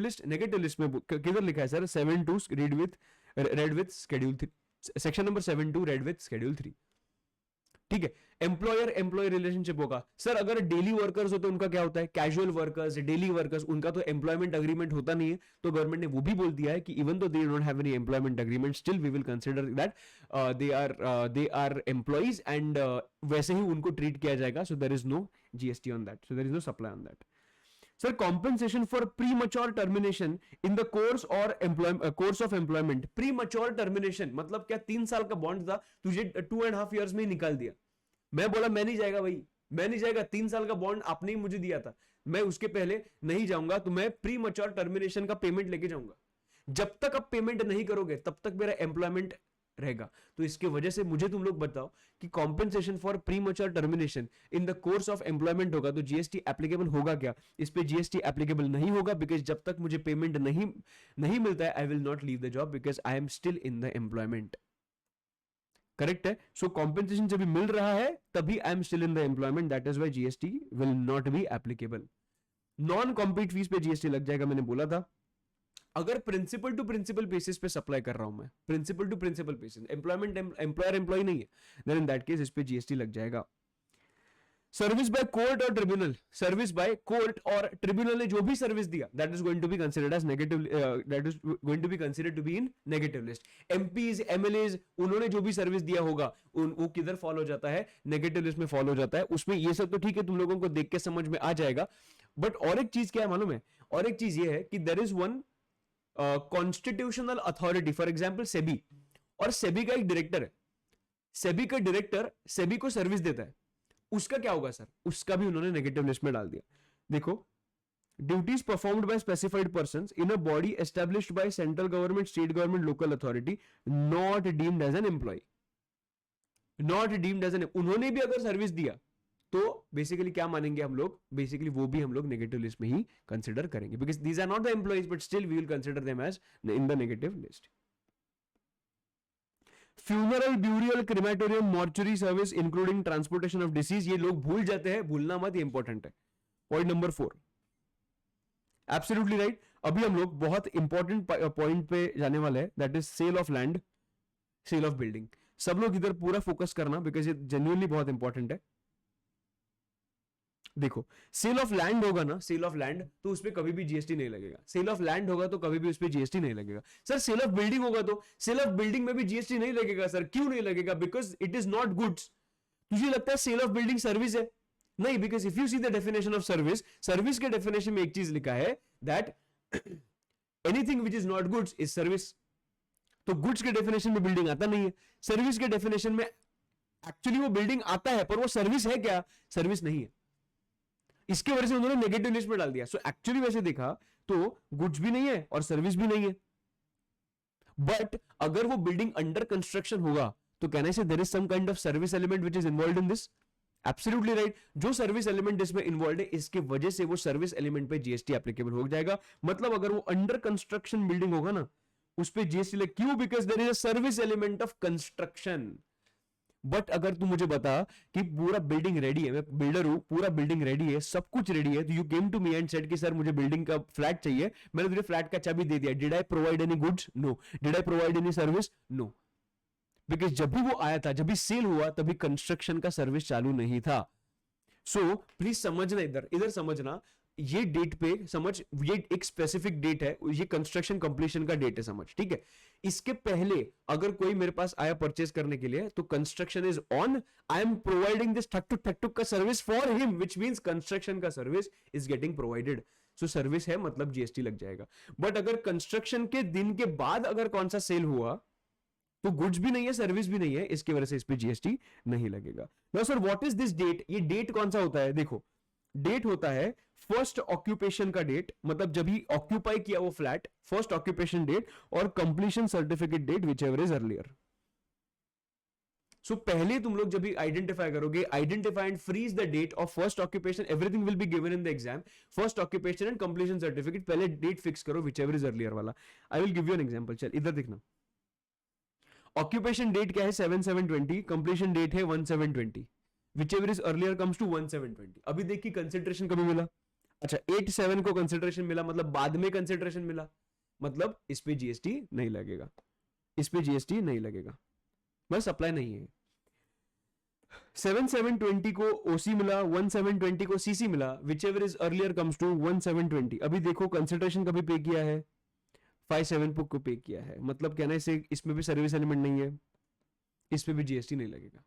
लिस्ट में किधर लिखा है sir, 7(2) red with schedule 3, section number 7(2) red with schedule 3, ठीक है। Employer employ relationship होगा सर, अगर डेली वर्कर्स होते हैं उनका क्या होता है, कैजुअल वर्कर्स, डेली वर्कर्स, उनका तो एम्प्लॉयमेंट अग्रीमेंट होता नहीं है, तो गवर्नमेंट ने वो भी बोल दिया है कि even though they don't have any employment agreement, still we will consider that they are employees, and वैसे ही उनको ट्रीट किया जाएगा। So there is no GST on that, so there is no supply on that. Sir compensation for premature termination in the course of employment. Premature termination मतलब क्या, 3 साल का bond था, तुझे 2.5 years में ही निकाल दिया, मैं बोला मैं नहीं जाएगा भाई, मैं नहीं जाएगा, 3 साल का बॉन्ड आपने ही मुझे दिया था, मैं उसके पहले नहीं जाऊंगा, तो मैं प्रीमैच्योर टर्मिनेशन का पेमेंट लेके जाऊंगा। जब तक आप पेमेंट नहीं करोगे तब तक मेरा एम्प्लॉयमेंट रहेगा। तो इसके वजह से मुझे तुम लोग बताओ कि compensation for premature termination in the course of employment होगा तो जीएसटी एप्लीकेबल होगा क्या? इस पे जीएसटी एप्लीकेबल नहीं होगा, बिकॉज जब तक मुझे पेमेंट नहीं मिलता है, I will not leave the job because I am still in the employment. Correct है। सो कॉम्पेंसेशन जब मिल रहा है तभी I am still in the employment, that is why GST will not be applicable. Non compete fees पे GST लग जाएगा, मैंने बोला था। अगर प्रिंसिपल टू प्रिंसिपल बेसिस पे सप्लाई कर रहा हूं मैं, principal to principal basis, employment employer employee नहीं है, देन इन दैट केस इस पे जीएसटी लग जाएगा। सर्विस बाय कोर्ट और ट्रिब्यूनल, सर्विस बाय कोर्ट और ट्रिब्यूनल ने जो भी सर्विस दिया, that is going to be considered as negative, that is going to be considered to be in negative list. MPs MLAs उन्होंने जो भी सर्विस दिया होगा वो किधर फॉलो हो जाता है, नेगेटिव लिस्ट में फॉलो हो जाता है। उसमें ये सब तो ठीक है, तुम लोगों को देख के समझ में आ जाएगा, बट और एक चीज क्या है मालूम है, और एक चीज ये है कि there is one constitutional authority, for example SEBI, और सेबी का एक डायरेक्टर है, सेबी का डायरेक्टर सेबी को सर्विस देता है, उसका क्या होगा सर? उसका भी उन्होंने नेगेटिव लिस्ट में डाल दिया। देखो, duties performed by specified persons in a body established by central government, state government, local authority, not deemed as an employee, not deemed as an, उन्होंने भी अगर सर्विस दिया तो बेसिकली क्या मानेंगे हम लोग, बेसिकली वो भी हम लोग नेगेटिव लिस्ट में ही कंसीडर करेंगे, because these are not the employees but still we will consider them as in the negative list. Funeral, burial, crematorium, mortuary service including transportation of deceased, ये लोग भूल जाते हैं, भूलना मत, ये इंपॉर्टेंट है। Point number 4, absolutely right. अभी हम लोग बहुत इंपॉर्टेंट पॉइंट पे जाने वाले हैं, that is sale of land, sale of building. सब लोग इधर पूरा फोकस करना, बिकॉज ये जेन्युइनली बहुत इंपॉर्टेंट है। देखो, सेल ऑफ लैंड होगा ना, सेल ऑफ लैंड, तो उसपे कभी भी जीएसटी नहीं लगेगा। सेल ऑफ लैंड होगा तो कभी भी उसपे जीएसटी नहीं लगेगा। सर सेल ऑफ बिल्डिंग होगा तो, सेल ऑफ बिल्डिंग में भी जीएसटी नहीं लगेगा सर, क्यों नहीं लगेगा? Because it is not goods. तुझे लगता है सेल ऑफ बिल्डिंग सर्विस है? नहीं, because if you see the definition of service, service के डेफिनेशन में एक चीज लिखा है that anything which is not goods is service. तो गुड्स के डेफिनेशन में बिल्डिंग आता नहीं है, सर्विस के डेफिनेशन में एक्चुअली वो बिल्डिंग आता है, पर वो सर्विस है क्या? सर्विस नहीं है। इसके वजह से उन्होंने नेगेटिव लिस्ट में डाल दिया। सो एक्चुअली वैसे देखा तो गुड्स भी नहीं है और सर्विस भी नहीं है, बट अगर वो बिल्डिंग अंडर कंस्ट्रक्शन होगा तो can I say there is some kind of service element which is involved in this? Absolutely right. जो सर्विस एलिमेंट इसमें इन्वॉल्व है, इसके वजह से वो सर्विस एलिमेंट पे जीएसटी एप्लीकेबल हो जाएगा। मतलब अगर वो अंडर कंस्ट्रक्शन बिल्डिंग होगा ना, उस पे जीएसटी लगे, क्यों? Because there is a service element of construction. But अगर तू मुझे बता कि पूरा बिल्डिंग रेडी है, मैं बिल्डर हूं, पूरा बिल्डिंग रेडी है, सब कुछ रेडी है, तो you came to me and said कि सर मुझे बिल्डिंग का फ्लैट चाहिए, मैंने तुझे फ्लैट का चाबी दे दिया, did I provide any goods? No. Did I provide any service? No. Because जब भी वो आया था, जब भी सेल हुआ, तभी कंस्ट्रक्शन का सर्विस चालू नहीं था। सो प्लीज समझना, इधर समझना, ये डेट पे समझ, ये एक स्पेसिफिक डेट है, ये कंस्ट्रक्शन कंप्लीशन का डेट है, समझ, ठीक है? इसके पहले अगर कोई मेरे पास आया परचेज करने के लिए, तो construction is on, I am providing this ठक ठुक का service for him, which means construction का service is getting provided. So service है मतलब जीएसटी लग जाएगा। बट अगर कंस्ट्रक्शन के दिन के बाद अगर कौन सा सेल हुआ तो गुड्स भी नहीं है सर्विस भी नहीं है, इसकी वजह से इस पे जीएसटी नहीं लगेगा। Now sir what is this debt, ये डेट कौन सा होता है, देखो डेट होता है फर्स्ट ऑक्यूपेशन का डेट, मतलब जब ही ऑक्यूपाई किया वो फ्लैट, फर्स्ट ऑक्यूपेशन डेट, और completion certificate date whichever is earlier. So पहले तुम लोग जब भी आइडेंटिफाई करोगे, identify and freeze the date of first occupation, everything will be given in the exam, first occupation and completion certificate, पहले date fix करो whichever is earlier वाला। I will give you an example, चल इधर देखना, occupation date क्या है 7/7/20, completion date है 1/7/20, whichever is earlier comes to 1/7/20। अभी देखिए कंसिडरेशन कभी मिला, अच्छा 8/7 को कंसिडरेशन मिला, मतलब बाद में कंसिडरेशन मिला, मतलब इस पे जीएसटी नहीं लगेगा, इस पे जीएसटी नहीं लगेगा, बस अप्लाई नहीं है। 7/7/20 को ओसी मिला, 1/7/20 को सीसी मिला, whichever is earlier comes to 1/7/20। अभी देखो कंसिडरेशन कभी पे किया है 5/7 को पे किया है, मतलब कहना है इसे इसमें भी सर्विस एलिमेंट नहीं है, इस पे भी जीएसटी नहीं लगेगा।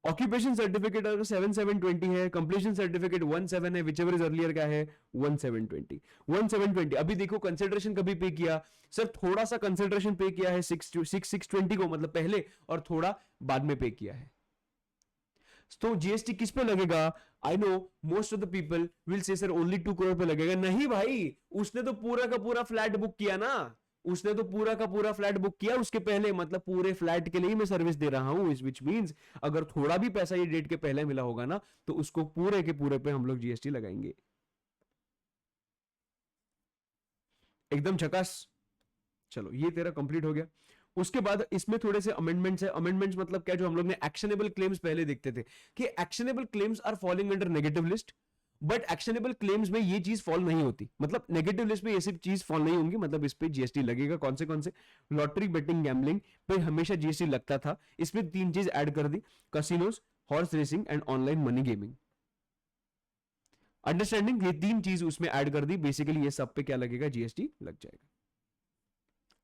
ऑक्यूपेशन सर्टिफिकेट अगर 7/7/20 है, कंप्लीशन सर्टिफिकेट 1/7 है, विचएवर इज अर्लियर क्या है 1/7/20, 1/7/20। अभी देखो कंसिडरेशन कभी पे किया, सर थोड़ा सा कंसिडरेशन पे किया है 6/6/20 को, मतलब पहले, और थोड़ा बाद में पे किया है, तो जीएसटी किस पे लगेगा। I know most of the people will say sir only 2 crore पे लगेगा, नहीं भाई उसने तो पूरा का पूरा फ्लैट बुक किया ना, उसने तो पूरा का पूरा फ्लैट बुक किया उसके पहले, मतलब पूरे फ्लैट के लिए मैं सर्विस दे रहा हूं, विच मींस अगर थोड़ा भी पैसा ये डेट के पहले मिला होगा ना तो उसको पूरे के पूरे पे हम लोग जीएसटी लगाएंगे, एकदम झकास। चलो ये तेरा कंप्लीट हो गया। उसके बाद इसमें थोड़े से अमेंडमेंट्स है, अमेंडमेंट्स मतलब क्या, जो हम लोग ने एक्शनेबल क्लेम्स पहले देखते थे कि actionable claims are falling under negative list, but actionable claims में ये चीज फॉल नहीं होती, मतलब नेगेटिव लिस्ट में ये सब चीज फॉल नहीं होंगी, मतलब इस पे जीएसटी लगेगा। कौन से लॉटरी, बेटिंग, गैम्बलिंग पे हमेशा जीएसटी लगता था, इसमें 3 चीज ऐड कर दी, casinos, horse racing and online money gaming. Understanding, ये 3 चीज उसमें ऐड कर दी, बेसिकली ये सब पे क्या लगेगा जीएसटी लग जाएगा।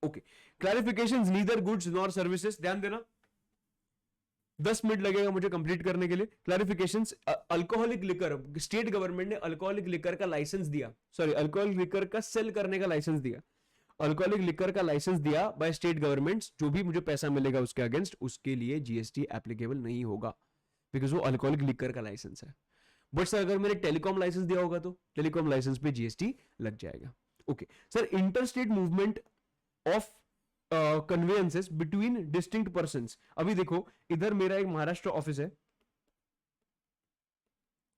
Okay, clarifications neither goods nor services, ध्यान देना 10 मिनट लगेगा मुझे कंप्लीट करने के लिए। Clarifications, alcoholic liquor, state government ने अल्कोहलिक लिकर का लाइसेंस दिया, सॉरी अल्कोहलिक लिकर का सेल करने का लाइसेंस दिया, अल्कोहलिक लिकर का लाइसेंस दिया बाय स्टेट गवर्नमेंट्स, जो भी मुझे पैसा मिलेगा उसके अगेंस्ट, उसके लिए जीएसटी एप्लीकेबल नहीं होगा, बिकॉज वो अल्कोहलिक लिकर का लाइसेंस है। बट सर अगर मैंने टेलीकॉम लाइसेंस दिया होगा तो टेलीकॉम लाइसेंस पे जीएसटी लग जाएगा। Okay sir, interstate movement of conveyances between distinct persons, अभी देखो इधर मेरा एक महाराष्ट्र ऑफिस है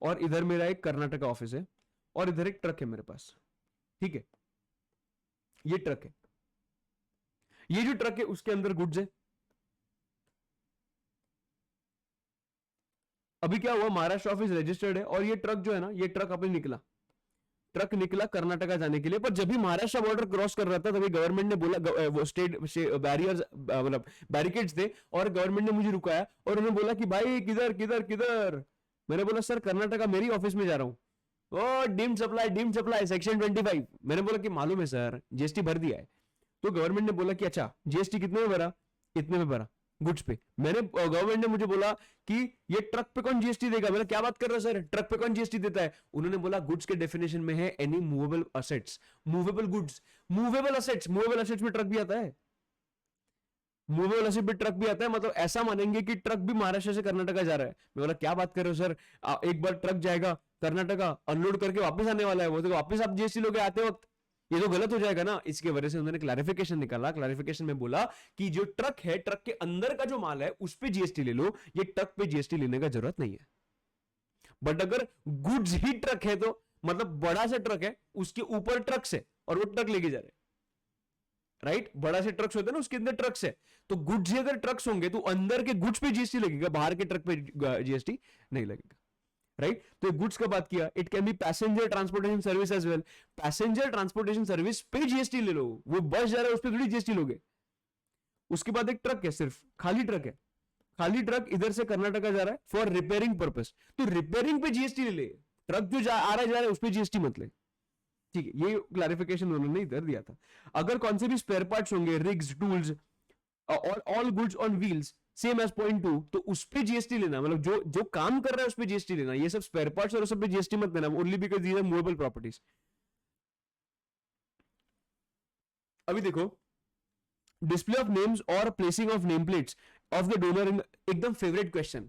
और इधर मेरा एक कर्नाटका ऑफिस है और इधर एक ट्रक है मेरे पास, ठीक है, ये ट्रक है, ये जो ट्रक है उसके अंदर गुड्स है। अभी क्या हुआ, महाराष्ट्र ऑफिस रजिस्टर्ड है और ये ट्रक जो है ना, ये ट्रक अपने निकला, ट्रक निकला कर्नाटका जाने के लिए, पर जब भी महाराष्ट्र बॉर्डर क्रॉस कर रहा था तभी गवर्नमेंट ने बोला, वो स्टेट बैरियर्स मतलब बैरिकेड्स थे और गवर्नमेंट ने मुझे रुकाया और उन्होंने बोला कि भाई किधर किधर किधर, मैंने बोला सर कर्नाटका मेरी ऑफिस में जा रहा हूँ, ओ डीम्ड सप्लाई सेक्शन 25, मैंने बोला कि मालूम है सर जीएसटी भर दिया है, तो गवर्नमेंट ने बोला कि अच्छा जीएसटी कितने में भरा, इतने में भरा गुड्स पे, मैंने गवर्नमेंट ने मुझे बोला कि ये ट्रक पे कौन जीएसटी देगा, मैंने क्या बात कर रहे हो सर ट्रक पे कौन जीएसटी देता है, उन्होंने बोला गुड्स के डेफिनेशन में है any movable assets, movable goods, movable assets, movable assets में ट्रक भी आता है, मूवेबल असेट में ट्रक भी आता है, मतलब ऐसा मानेंगे कि ट्रक भी महाराष्ट्र से कर्नाटका जा रहा है। मैं बोला क्या बात कर रहे हो सर, एक बार ट्रक जाएगा कर्नाटका अनलोड करके वापस आने वाला है, वो तो वापस आप जीएसटी लोगे आते वक्त, ये तो गलत हो जाएगा ना, इसके वजह से उन्होंने क्लैरिफिकेशन निकाला, क्लैरिफिकेशन में बोला कि जो ट्रक है, ट्रक के अंदर का जो माल है उस पे जीएसटी ले लो, ये ट्रक पे जीएसटी लेने का जरूरत नहीं है। बट अगर गुड्स ही ट्रक है तो मतलब बड़ा सा ट्रक है उसके ऊपर ट्रक्स है और वो ट्रक लेके जा रहे हैं, राइट, बड़ा से ट्रक्स होते हैं ना उसके अंदर ट्रक्स है, तो गुड्स ही अगर ट्रक्स होंगे तो अंदर के गुड्स पे जीएसटी लगेगा, बाहर के ट्रक पे जीएसटी नहीं लगेगा, राइट। तो गुड्स का बात किया, it can be passenger transportation service as well, passenger transportation service पे जीएसटी ले लो, वो बस जा रहा है उस पर थोड़ी जीएसटी लोगे। उसके बाद एक ट्रक है, सिर्फ खाली ट्रक है, खाली ट्रक इधर से कर्नाटका जा रहा है फॉर रिपेयरिंग पर्पस, तो रिपेयरिंग पे जीएसटी ले ले, ट्रक जो आ रहा है उस पर जीएसटी मत ले, ठीक है, ये क्लैरिफिकेशन उन्होंने इधर दिया था। अगर कौन से भी स्पेयर पार्ट्स होंगे, रिग्स, टूल्स और all goods on wheels same as point 2, तो उस पे जीएसटी लेना, मतलब जो जो काम कर रहा है उस पे जीएसटी लेना, ये सब स्पेयर पार्ट्स और उस पे जीएसटी मत लेना, only because these are movable properties. अभी देखो, डिस्प्ले ऑफ नेम्स और placing of name plates of the donor in, एकदम फेवरेट क्वेश्चन,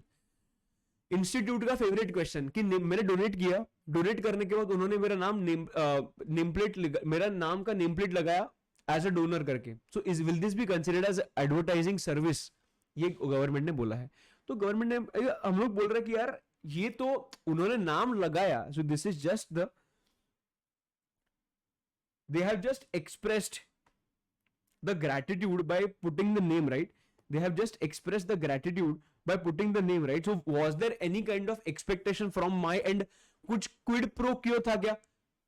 इंस्टीट्यूट का फेवरेट क्वेश्चन कि मैंने डोनेट किया, डोनेट करने के बाद उन्होंने मेरा नाम नेम प्लेट, मेरा नाम का नेम प्लेट लगाया एज अ डोनर करके, so is will this be considered as advertising service, ये गवर्नमेंट ने बोला है। तो गवर्नमेंट ने, हम लोग बोल रहे हैं कि यार ये तो उन्होंने नाम लगाया, सो this is just the, they have just expressed the gratitude by putting the name, right? They have just expressed the gratitude by putting the name, right? So was there any kind of expectation from my end? कुछ quid pro quo था क्या?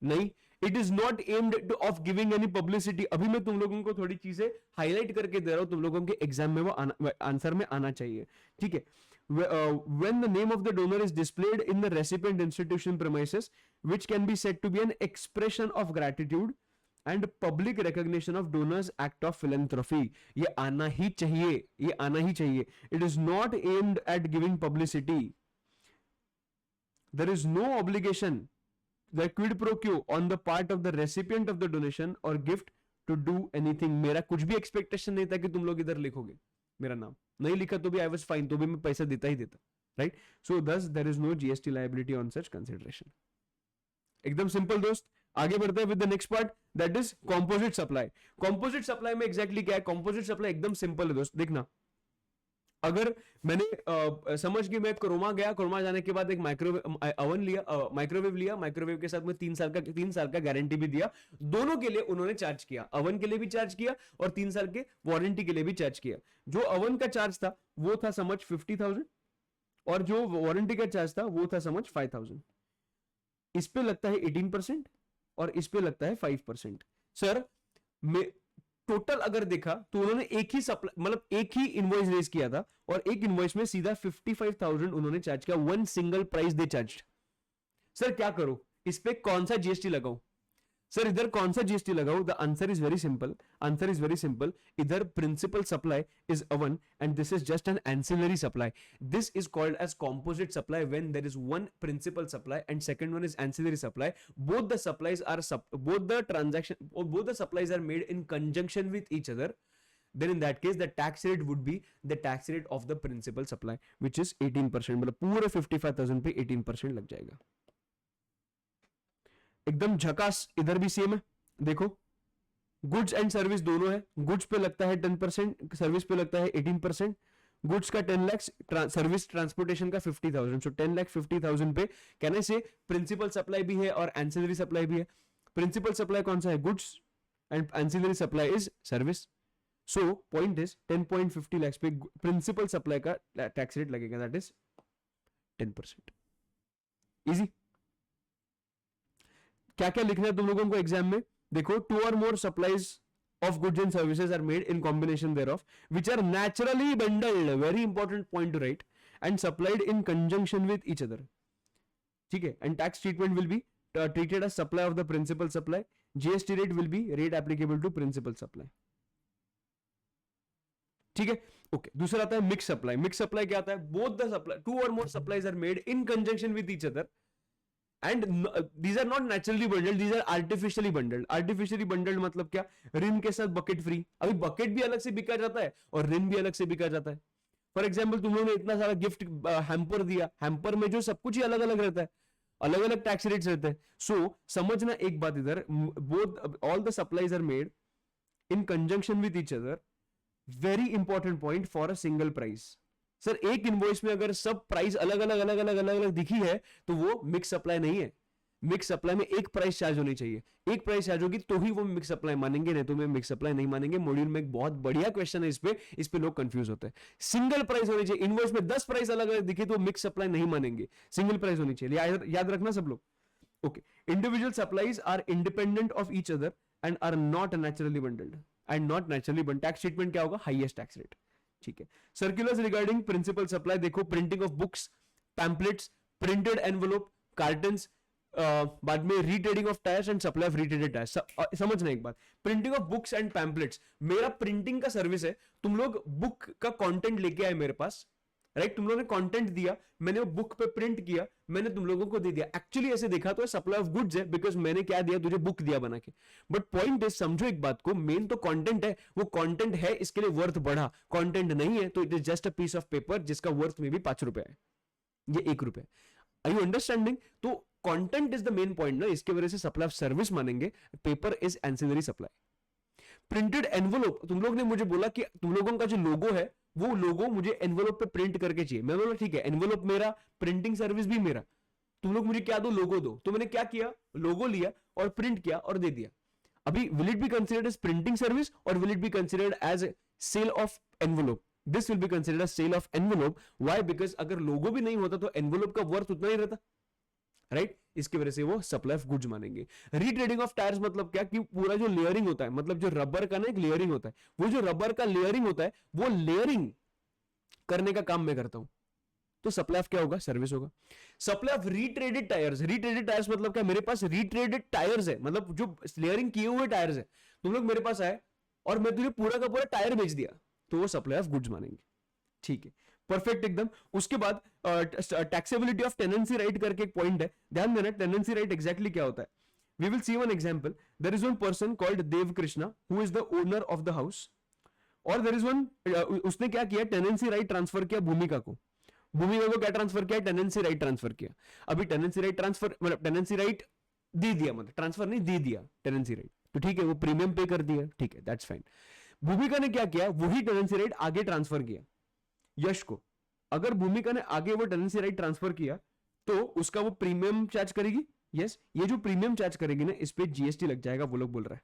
नहीं. It is not aimed to of giving any publicity. अभी मैं तुम लोगों को थोड़ी चीजें हाईलाइट करके दे रहा हूं, तुम लोगों के एग्जाम में वो आंसर में आना चाहिए, ठीक है? When the name of the donor is displayed in the recipient institution premises, which can be said to be an expression of gratitude and public recognition of donors act of philanthropy, ये आना ही चाहिए, ये आना ही चाहिए. It is not aimed at giving publicity. There is no obligation, the quid pro quo on the part of the recipient of the donation or gift to do anything. मेरा कुछ भी expectation नहीं था कि तुम लोग इधर लिखोगे मेरा नाम, नहीं लिखा तो भी आई वाज फाइन, तो भी मैं पैसा देता ही देता, right? So thus there is no GST liability on such consideration. एकदम सिंपल दोस्त. आगे बढ़ते हैं with the next part, that is composite supply. Composite supply में एग्जैक्टली क्या है? कंपोजिट सप्लाई एकदम सिंपल है दोस्त. देखना, अगर मैंने समझ के मैं क्रोमा गया, क्रोमा जाने के बाद एक माइक्रोवेव ओवन लिया, माइक्रोवेव लिया, माइक्रोवेव के साथ में 3 साल का गारंटी भी दिया, दोनों के लिए उन्होंने चार्ज किया, ओवन के लिए भी चार्ज किया और 3 साल के वारंटी के लिए भी चार्ज किया. जो ओवन का चार्ज था वो था समझ 50,000 और जो वारंटी का चार्ज था वो था समझ 5,000. इस पे लगता है 18% और इस पे लगता है 5%. सर टोटल अगर देखा तो उन्होंने एक ही सप्लाई, मतलब एक ही इनवॉइस रेज किया था और एक इनवॉइस में सीधा 55,000 उन्होंने चार्ज किया. One single price they charge. Sir क्या करो, इस पे कौन सा जीएसटी लगाऊं? सर इधर कौन सा जीएसटी लगाओ? The answer is very simple, answer is very simple. इधर principal supply is one and this is just an ancillary supply. This is called as composite supply when there is one principal supply and second one is ancillary supply. Both the supplies are both the supplies are made in conjunction with each other. Then in that case the tax rate would be the tax rate of the principal supply which is 18%. मतलब पूरे 55,000 पे 18% लग जाएगा. एकदम झकास. इधर भी same है, देखो गुड्स एंड सर्विस दोनों है. गुड्स पे लगता है 10%, सर्विस पे लगता है 18%. गुड्स का 10 लाख, सर्विस ट्रांसपोर्टेशन का 50,000. सो 10,50,000 पे कैन आई से प्रिंसिपल सप्लाई भी है और एंसिलरी सप्लाई भी है. प्रिंसिपल सप्लाई कौन सा है? Goods and ancillary supply is service. So point is 10.50 lakh पे प्रिंसिपल सप्लाई का टैक्स रेट लगेगा, दैट इज 10%. इजी. क्या क्या लिखना है तुम लोगों को एग्जाम में? देखो, 2 or more supplies of goods and services are made in combination thereof which are naturally bundled, very important point to write, and supplied in conjunction with each other. ठीक है. And tax treatment will be treated as supply of the principal supply. GST rate will be rate applicable to principal supply. ठीक है. Okay. दूसरा आता है mix supply. Mix supply क्या आता है? Both the supply, 2 or more supplies are made in conjunction with each other and these are not naturally bundled, these are artificially bundled. artificially bundled मतलब क्या? रिन के साथ बकेट फ्री. अभी bucket भी अलग से बिका जाता है और रिन भी अलग से बिका जाता है. फॉर एग्जाम्पल तुम लोगों ने इतना सारा गिफ्ट हैम्पर दिया, हैम्पर में जो सब कुछ ही अलग अलग रहता है, अलग अलग टैक्स रेट्स रहते हैं. सो समझना एक बात इधर, both all the supplies are made in conjunction with each other. Very important point for a single price. Sir एक इनवॉइस में अगर सब प्राइस अलग अलग दिखी है तो वो मिक्स सप्लाई नहीं है. मिक्स सप्लाई में एक प्राइस चार्ज होनी चाहिए. एक प्राइस चार्ज होगी तो ही वो मिक्स सप्लाई मानेंगे, नहीं तो मैं मिक्स सप्लाई नहीं मानेंगे. मॉड्यूल में एक बहुत बढ़िया क्वेश्चन है इस पे लोग कंफ्यूज होते हैं. सिंगल प्राइस होनी चाहिए. इनवॉइस में 10 प्राइस अलग अलग दिखे तो मिक्स सप्लाई नहीं मानेंगे, सिंगल प्राइस होनी चाहिए. याद रखना सब लोग. Okay. Individual supplies are independent of each other and are not naturally bundled and not naturally बंड. टैक्स ट्रीटमेंट क्या होगा? Highest tax rate. ठीक है. सर्कुलर्स रिगार्डिंग प्रिंसिपल सप्लाई देखो, printing of books, pamphlets, printed envelope, cartons, बाद में retreading of tyres and supply of retreaded tyres. समझना एक बात, printing of books and pamphlets, मेरा प्रिंटिंग का सर्विस है. तुम लोग बुक का कंटेंट लेके आए मेरे पास, राइट? तुम लोगों ने कंटेंट दिया, मैंने वो बुक पे प्रिंट किया, मैंने तुम लोगों को दे दिया। एक्चुअली ऐसे देखा तो सप्लाई ऑफ गुड्स है, बिकॉज मैंने क्या दिया तुझे, बुक दिया बना के। बट पॉइंट इज, समझो एक बात को, मेन तो कंटेंट है, वो कंटेंट है इसके लिए वर्थ बढ़ा, कंटेंट नहीं है तो it is just a piece of paper जिसका वर्थ में भी 5 रुपए है, ये 1 रुपए। Are you understanding? तो content is the main point ना, इसके वजह से सप्लाई ऑफ सर्विस मानेंगे, paper is ancillary supply. Printed envelope, तुम लोग ने मुझे बोला कि तुम लोगों का जो लोगो है वो लोगो मुझे एनवलप पे प्रिंट करके चाहिए। मैं बोला ठीक है, एनवलप मेरा, प्रिंटिंग सर्विस भी मेरा, तुम लोग मुझे क्या दो, लोगो दो। तो मैंने क्या किया, लोगो लिया और प्रिंट किया और दे दिया। अभी will it be considered as printing service और will it be considered as sale of envelope? This will be considered as sale of envelope. Why? Because अगर लोगो भी नहीं होता तो एनवलप का वर्थ उतना ही रहता, राइट? इसकी वजह से वो सप्लाई ऑफ गुड्स मानेंगे। रीट्रेडिंग ऑफ टायर्स मतलब क्या, कि पूरा जो लेयरिंग होता है, मतलब जो रबर का ना एक लेयरिंग होता है, वो जो रबर का लेयरिंग होता है, वो लेयरिंग करने का काम मैं करता हूं, तो सप्लाई ऑफ क्या होगा, सर्विस होगा। Supply of retreaded tyres, रीट्रेडेड tyres मतलब क्या, मेरे पास रीट्रेडेड टायर्स है, मतलब जो लेयरिंग किए हुए टायर्स है, तुम लोग मेरे पास आए और मैं तुझे पूरा का पूरा टायर बेच दिया, तो वो सप्लाई ऑफ गुड्स मानेंगे। ठीक है, परफेक्ट एकदम। उसके बाद टैक्सेबिलिटी ऑफ टेनेंसी राइट करके एक पॉइंट है, ध्यान देना टेनेंसी राइट एग्जैक्टली क्या होता है। We will see one example. There is one person called Dev Krishna who is the owner of the house, और देयर इज वन, उसने क्या किया, टेनेंसी राइट ट्रांसफर किया भूमिका को। भूमिका को क्या ट्रांसफर किया, टेनेंसी राइट ट्रांसफर किया। अभी टेनेंसी राइट ट्रांसफर मतलब टेनेंसी राइट दे दिया, मतलब ट्रांसफर नहीं, दे दिया टेनेंसी राइट, तो ठीक है, वो प्रीमियम पे कर दिया, ठीक है, दैट्स फाइन। भूमिका ने क्या किया, वही टेनेंसी राइट आगे ट्रांसफर किया यश को। अगर भूमिका ने आगे वो टेनेंसी राइट ट्रांसफर किया तो उसका वो प्रीमियम चार्ज करेगी। यस, ये जो प्रीमियम चार्ज करेगी ना, इस पे जीएसटी लग जाएगा, वो लोग बोल रहे हैं।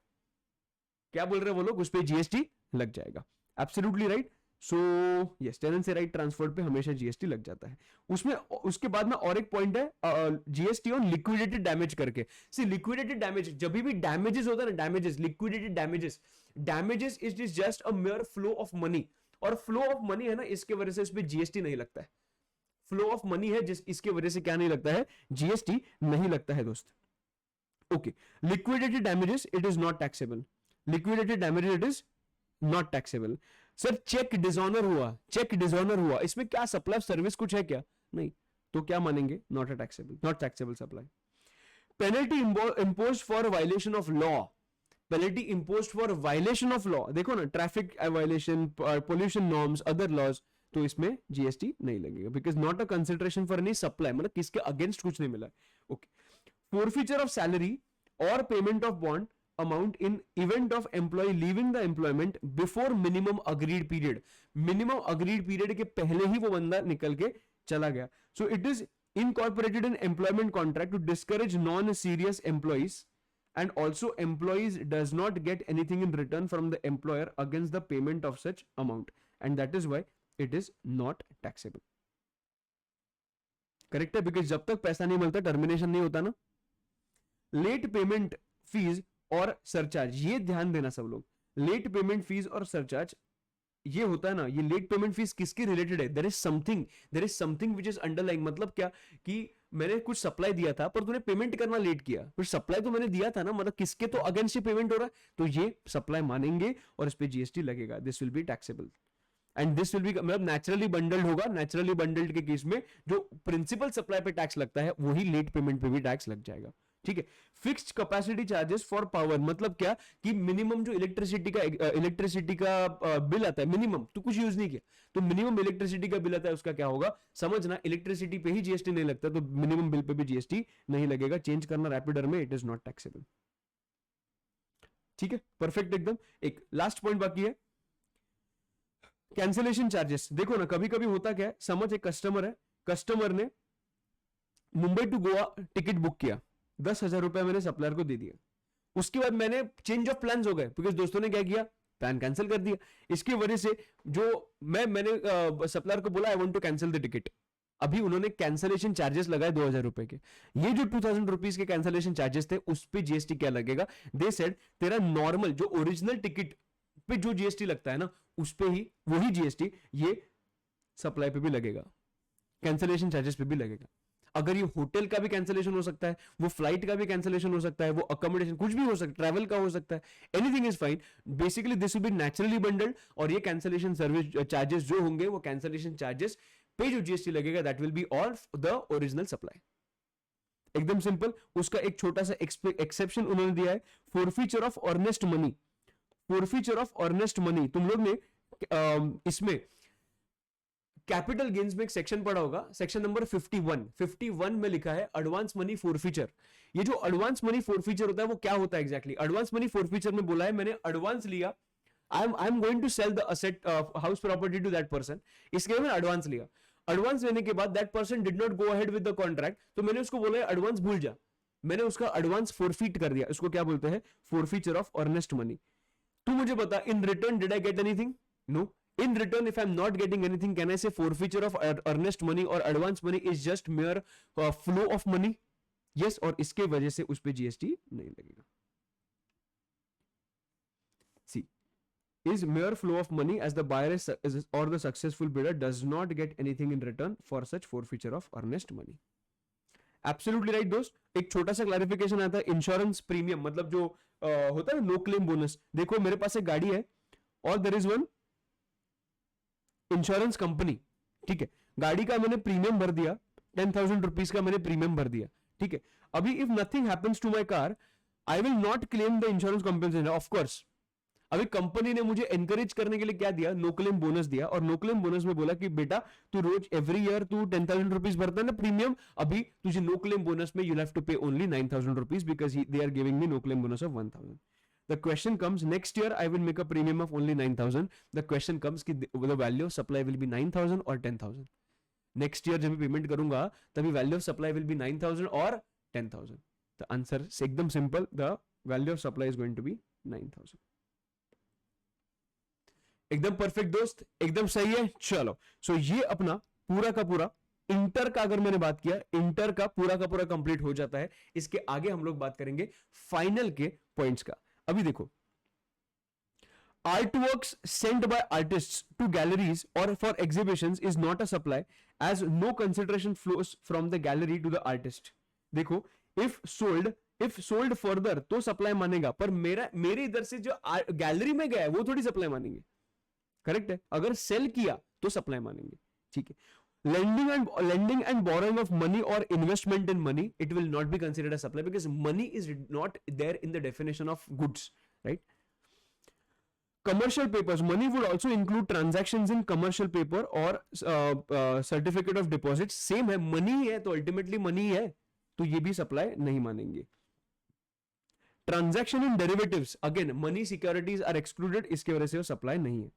क्या बोल रहे हैं वो लोग, उस पे जीएसटी लग जाएगा। Absolutely right. So yes, tenancy right transfer पे हमेशा जीएसटी लग जाता है उसमें। उसके बाद में और एक पॉइंट है, जीएसटी ऑन लिक्विडेटेड डैमेज करके। सी लिक्विडेटेड डैमेज, जब भी डैमेजेस होता है ना, damages, liquidated damages, damages is just a mayor flow of money, और फ्लो ऑफ मनी है ना, इसके वजह से इस पे जीएसटी नहीं लगता है। फ्लो ऑफ मनी है जिस, इसके वजह से क्या नहीं लगता है, जीएसटी नहीं लगता है दोस्त। Okay, liquidated damages it is not taxable, liquidated damages it is not taxable. Sir cheque dishonour हुआ, चेक डिसऑनर हुआ, इसमें क्या सप्लाई ऑफ सर्विस कुछ है क्या, नहीं, तो क्या मानेंगे, not a taxable, not taxable supply. Penalty imposed for violation of law, penalty imposed for violation of law, देखो ना, traffic violation, pollution norms, other laws, तो इसमें जीएसटी नहीं लगेगा, because not a consideration for any supply, मतलब किसके against कुछ नहीं मिला। ओके, फोरफीचर ऑफ सैलरी और payment of bond amount in event of employee leaving the employment before minimum agreed period, minimum agreed period के पहले ही वो बंदा निकल के चला गया। So it is incorporated in employment contract to discourage non-serious employees, and also employees does not get anything in return from the employer against the payment of such amount, and that is why it is not taxable. Correct है, because जब तक पैसा नहीं मिलता termination नहीं होता ना। Late payment fees और सरचार्ज, ये ध्यान देना सब लोग, लेट पेमेंट फीस और सरचार्ज ये होता है ना, ये लेट पेमेंट फीस किसके रिलेटेड है, there is something which is underlying, मतलब क्या कि मैंने कुछ सप्लाई दिया था पर तूने पेमेंट करना लेट किया, कुछ सप्लाई तो मैंने दिया था ना, मतलब किसके तो अगेंस्ट पेमेंट हो रहा है, तो ये सप्लाई मानेंगे और इस पे जीएसटी लगेगा, this will be taxable. And this will B, मतलब नेचुरली बंडल्ड होगा, नेचुरली बंडल्ड के केस में जो प्रिंसिपल सप्लाई पे टैक्स लगता है वही लेट पेमेंट पे भी टैक्स लग जाएगा। ठीक है, fixed capacity charges for power, मतलब क्या कि मिनिमम जो इलेक्ट्रिसिटी का बिल आता है, मिनिमम तो कुछ यूज नहीं किया, तो मिनिमम इलेक्ट्रिसिटी का बिल आता है, उसका क्या होगा समझना, इलेक्ट्रिसिटी पे ही जीएसटी नहीं लगता, तो मिनिमम बिल पे भी जीएसटी नहीं लगेगा, चेंज करना रैपिडर में, इट इज नॉट टैक्सेबल। ठीक है, परफेक्ट एकदम। एक लास्ट पॉइंट बाकी है, कैंसिलेशन चार्जेस। देखो ना, कभी कभी होता क्या है, समझ एक कस्टमर है, कस्टमर ने Mumbai to Goa ticket book किया, 10,000 रुपए मैंने सप्लायर को दे दिया, उसके बाद मैंने चेंज ऑफ प्लान्स हो गए, बिकॉज दोस्तों ने क्या किया, प्लान कैंसिल कर दिया, इसकी वजह से जो मैंने सप्लायर को बोला I want to cancel the ticket, अभी उन्होंने कैंसिलेशन चार्जेस लगाए 2,000 रुपए के, ये जो 2,000 रुपीज के कैंसिलेशन चार्जेस थे उस पे जीएसटी क्या लगेगा, दे सेड तेरा नॉर्मल जो ओरिजिनल टिकट पे जो जीएसटी लगता है ना, उस पे ही वही जीएसटी ये सप्लाई पे भी लगेगा, कैंसिलेशन चार्जेस पे भी लगेगा। अगर ये होटल का भी कैंसिलेशन हो सकता है, वो फ्लाइट का भी कैंसिलेशन हो सकता है, वो अकोमोडेशन कुछ भी हो सकता है, ट्रैवल का हो सकता है, anything is fine, basically this will B naturally bundled, और ये कैंसिलेशन सर्विस चार्जेस जो होंगे वो कैंसिलेशन चार्जेस पे जो जीएसटी लगेगा that will be of the original supply. एकदम सिंपल। उसका एक छोटा सा एक्सेप्शन उन्होंने दिया है, forfeiture of earnest money. Forfeiture of earnest money, तुम लोग ने इसमें कैपिटल गेन्स में एक सेक्शन पढ़ा होगा, सेक्शन नंबर 51 में लिखा है एडवांस मनी फोरफीचर। ये जो एडवांस मनी फोरफीचर होता है वो क्या होता है एग्जैक्टली? एडवांस मनी फोरफीचर में बोला है मैंने एडवांस लिया, I am going to sell the asset house property to that person, इसके मैंने एडवांस लिया। एडवांस लेने के बाद that person did not go ahead with the contract, तो मैंने उसको बोला एडवांस भूल जा, मैंने उसका एडवांस फोरफीट कर दिया। इसको क्या बोलते हैं? Forfeiture of earnest money. तू मुझे बता, in return did I get anything? No. In return, if I'm not getting anything, can I say forfeiture of earnest money or advance money is just mere flow of money? Yes, और इसके वजह से उस पे GST नहीं लगेगा। See, is mere flow of money as the buyer is or the successful bidder does not get anything in return for such forfeiture of earnest money. Absolutely right दोस्त। एक छोटा सा क्लैरिफिकेशन आता है, इंश्योरेंस प्रीमियम मतलब जो होता है नो क्लेम बोनस। देखो मेरे पास एक गाड़ी है और there is one insurance company, ठीक है, गाड़ी का मैंने प्रीमियम भर दिया, 10,000 रुपीज का मैंने प्रीमियम भर दिया, ठीक है। अभी if nothing happens to my car, I will not claim the insurance compensation of course. अभी कंपनी ने मुझे एनकरेज करने के लिए क्या दिया? नो क्लेम बोनस दिया, और नो क्लेम बोनस में बोला कि बेटा तू रोज एवरी ईयर तू 10,000 रुपीज भरता है ना प्रीमियम, अभी तुझे नो क्लेम बोनस में you have to pay only 9,000 rupees because they are giving me no claim bonus of 1,000। The question comes, next year I will make a premium of only 9,000. The question comes कि the value of supply will be 9,000 or 10,000. Next year जब मैं payment करूंगा तभी value of supply will be 9,000 or 10,000. The answer is एकदम simple. The value of supply is going to be 9,000. एकदम perfect दोस्त, एकदम सही है। चलो, सो ये अपना पूरा का पूरा इंटर का अगर मैंने बात किया, इंटर का पूरा कंप्लीट हो जाता है। इसके आगे हम लोग बात करेंगे फाइनल के पॉइंट्स का। अभी देखो, artworks sent by artists to galleries or for exhibitions is not a supply as no consideration flows from the gallery to the artist. देखो, if sold further तो सप्लाई मानेगा, पर मेरे इधर से जो गैलरी में गया है वो थोड़ी सप्लाई मानेंगे, करेक्ट है। अगर सेल किया तो सप्लाई मानेंगे, ठीक है। lending and borrowing of money or investment in money, it will not be considered as supply because money is not there in the definition of goods, right? Commercial papers, money would also include transactions in commercial paper or certificate of deposit. Same है, money है तो ultimately money है, तो ये भी supply नहीं मानेंगे। Transaction in derivatives, again money securities are excluded, इसके वजह से वो supply नहीं है।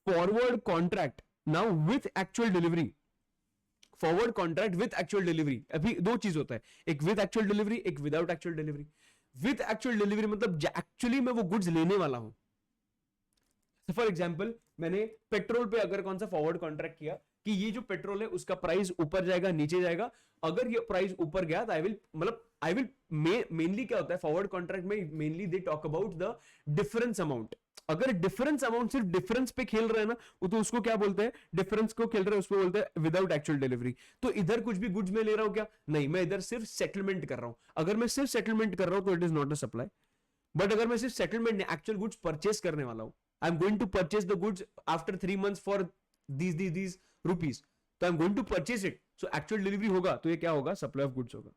Forward contract, now with actual delivery, forward contract with actual delivery. अभी दो चीज होता है, एक विद एक्चुअल डिलीवरी, एक without actual delivery. With actual delivery मतलब एक्चुअली मैं वो गुड्स लेने वाला हूं। फॉर एग्जांपल, मैंने पेट्रोल पे अगर कौन सा फॉरवर्ड कॉन्ट्रैक्ट किया कि ये जो पेट्रोल है उसका प्राइस ऊपर जाएगा नीचे जाएगा, अगर ये प्राइस ऊपर गया तो आई विल मेनली क्या होता है फॉरवर्ड कॉन्ट्रैक्ट में, mainly they talk about the difference amount. अगर डिफरेंस अमाउंट सिर्फ डिफरेंस पे खेल रहे हैं ना तो उसको क्या बोलते हैं? डिफरेंस को खेल रहे हैं उसको बोलते हैं विदाउट एक्चुअल डिलीवरी। तो इधर कुछ भी गुड्स में ले रहा हूं क्या? नहीं, मैं इधर सिर्फ सेटलमेंट कर रहा हूं। अगर मैं सिर्फ सेटलमेंट कर रहा हूं तो it is not a supply. But अगर मैं सिर्फ सेटलमेंट नहीं, एक्चुअल गुड्स परचेस करने वाला हूं, I am going to purchase the goods after 3 months for these rupees, तो I am going to purchase it, so actual delivery होगा तो ये क्या होगा? सप्लाई ऑफ गुड्स होगा।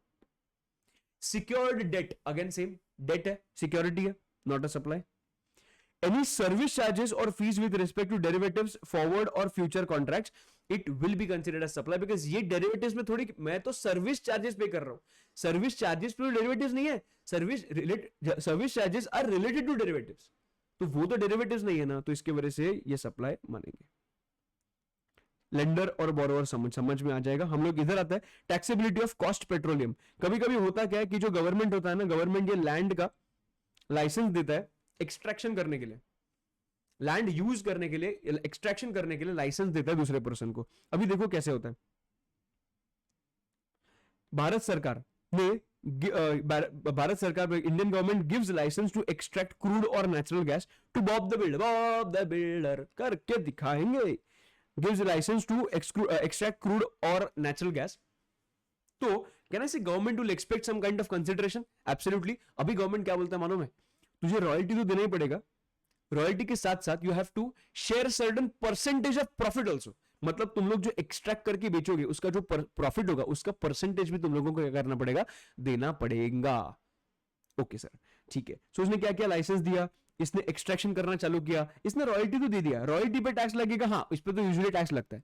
Secured debt, again same, debt है, सिक्योरिटी है, not a supply. Any service charges or fees with respect to derivatives, forward or future contracts, it will be considered as supply because ये derivatives में थोड़ी, मैं तो service charges पे कर रहा हूँ, सर्विस चार्जेस पे डेरिवेटिव्स नहीं है, service charges are related to derivatives, तो वो तो डेरिवेटिव्स नहीं है ना, तो इसके वजह से ये सप्लाई मानेंगे। लेंडर और बोरोवर समझ में आ जाएगा। हम लोग इधर आता है टैक्सेबिलिटी ऑफ कॉस्ट पेट्रोलियम। कभी कभी होता क्या है कि जो गवर्नमेंट होता है ना, गवर्नमेंट ये लैंड का लाइसेंस देता है एक्सट्रैक्शन करने के लिए, लैंड यूज करने के लिए, एक्सट्रैक्शन करने के लिए लाइसेंस देता है दूसरे पर्सन को। अभी देखो कैसे होता है, भारत सरकार Indian government gives licence to extract crude और natural gas to Bob the builder करके दिखाएंगे, gives licence to extract crude और नेचुरल गैस। तो can I say government will expect some kind of consideration? Absolutely. अभी government क्या बोलता है मालूम है? तुझे रॉयल्टी तो देना ही पड़ेगा, रॉयल्टी के साथ साथ you have to share certain percentage of profit also. मतलब तुम लोग जो एक्सट्रैक्ट करके बेचोगे उसका जो प्रॉफिट होगा उसका परसेंटेज भी तुम लोगों को क्या करना पड़ेगा, देना पड़ेगा। ओके सर, ठीक है। सो उसने क्या किया, लाइसेंस दिया, इसने एक्सट्रैक्शन करना चालू किया, इसने रॉयल्टी तो दे दिया, रॉयल्टी पे टैक्स लगेगा, हाँ इस पे तो यूजुअली टैक्स लगता है।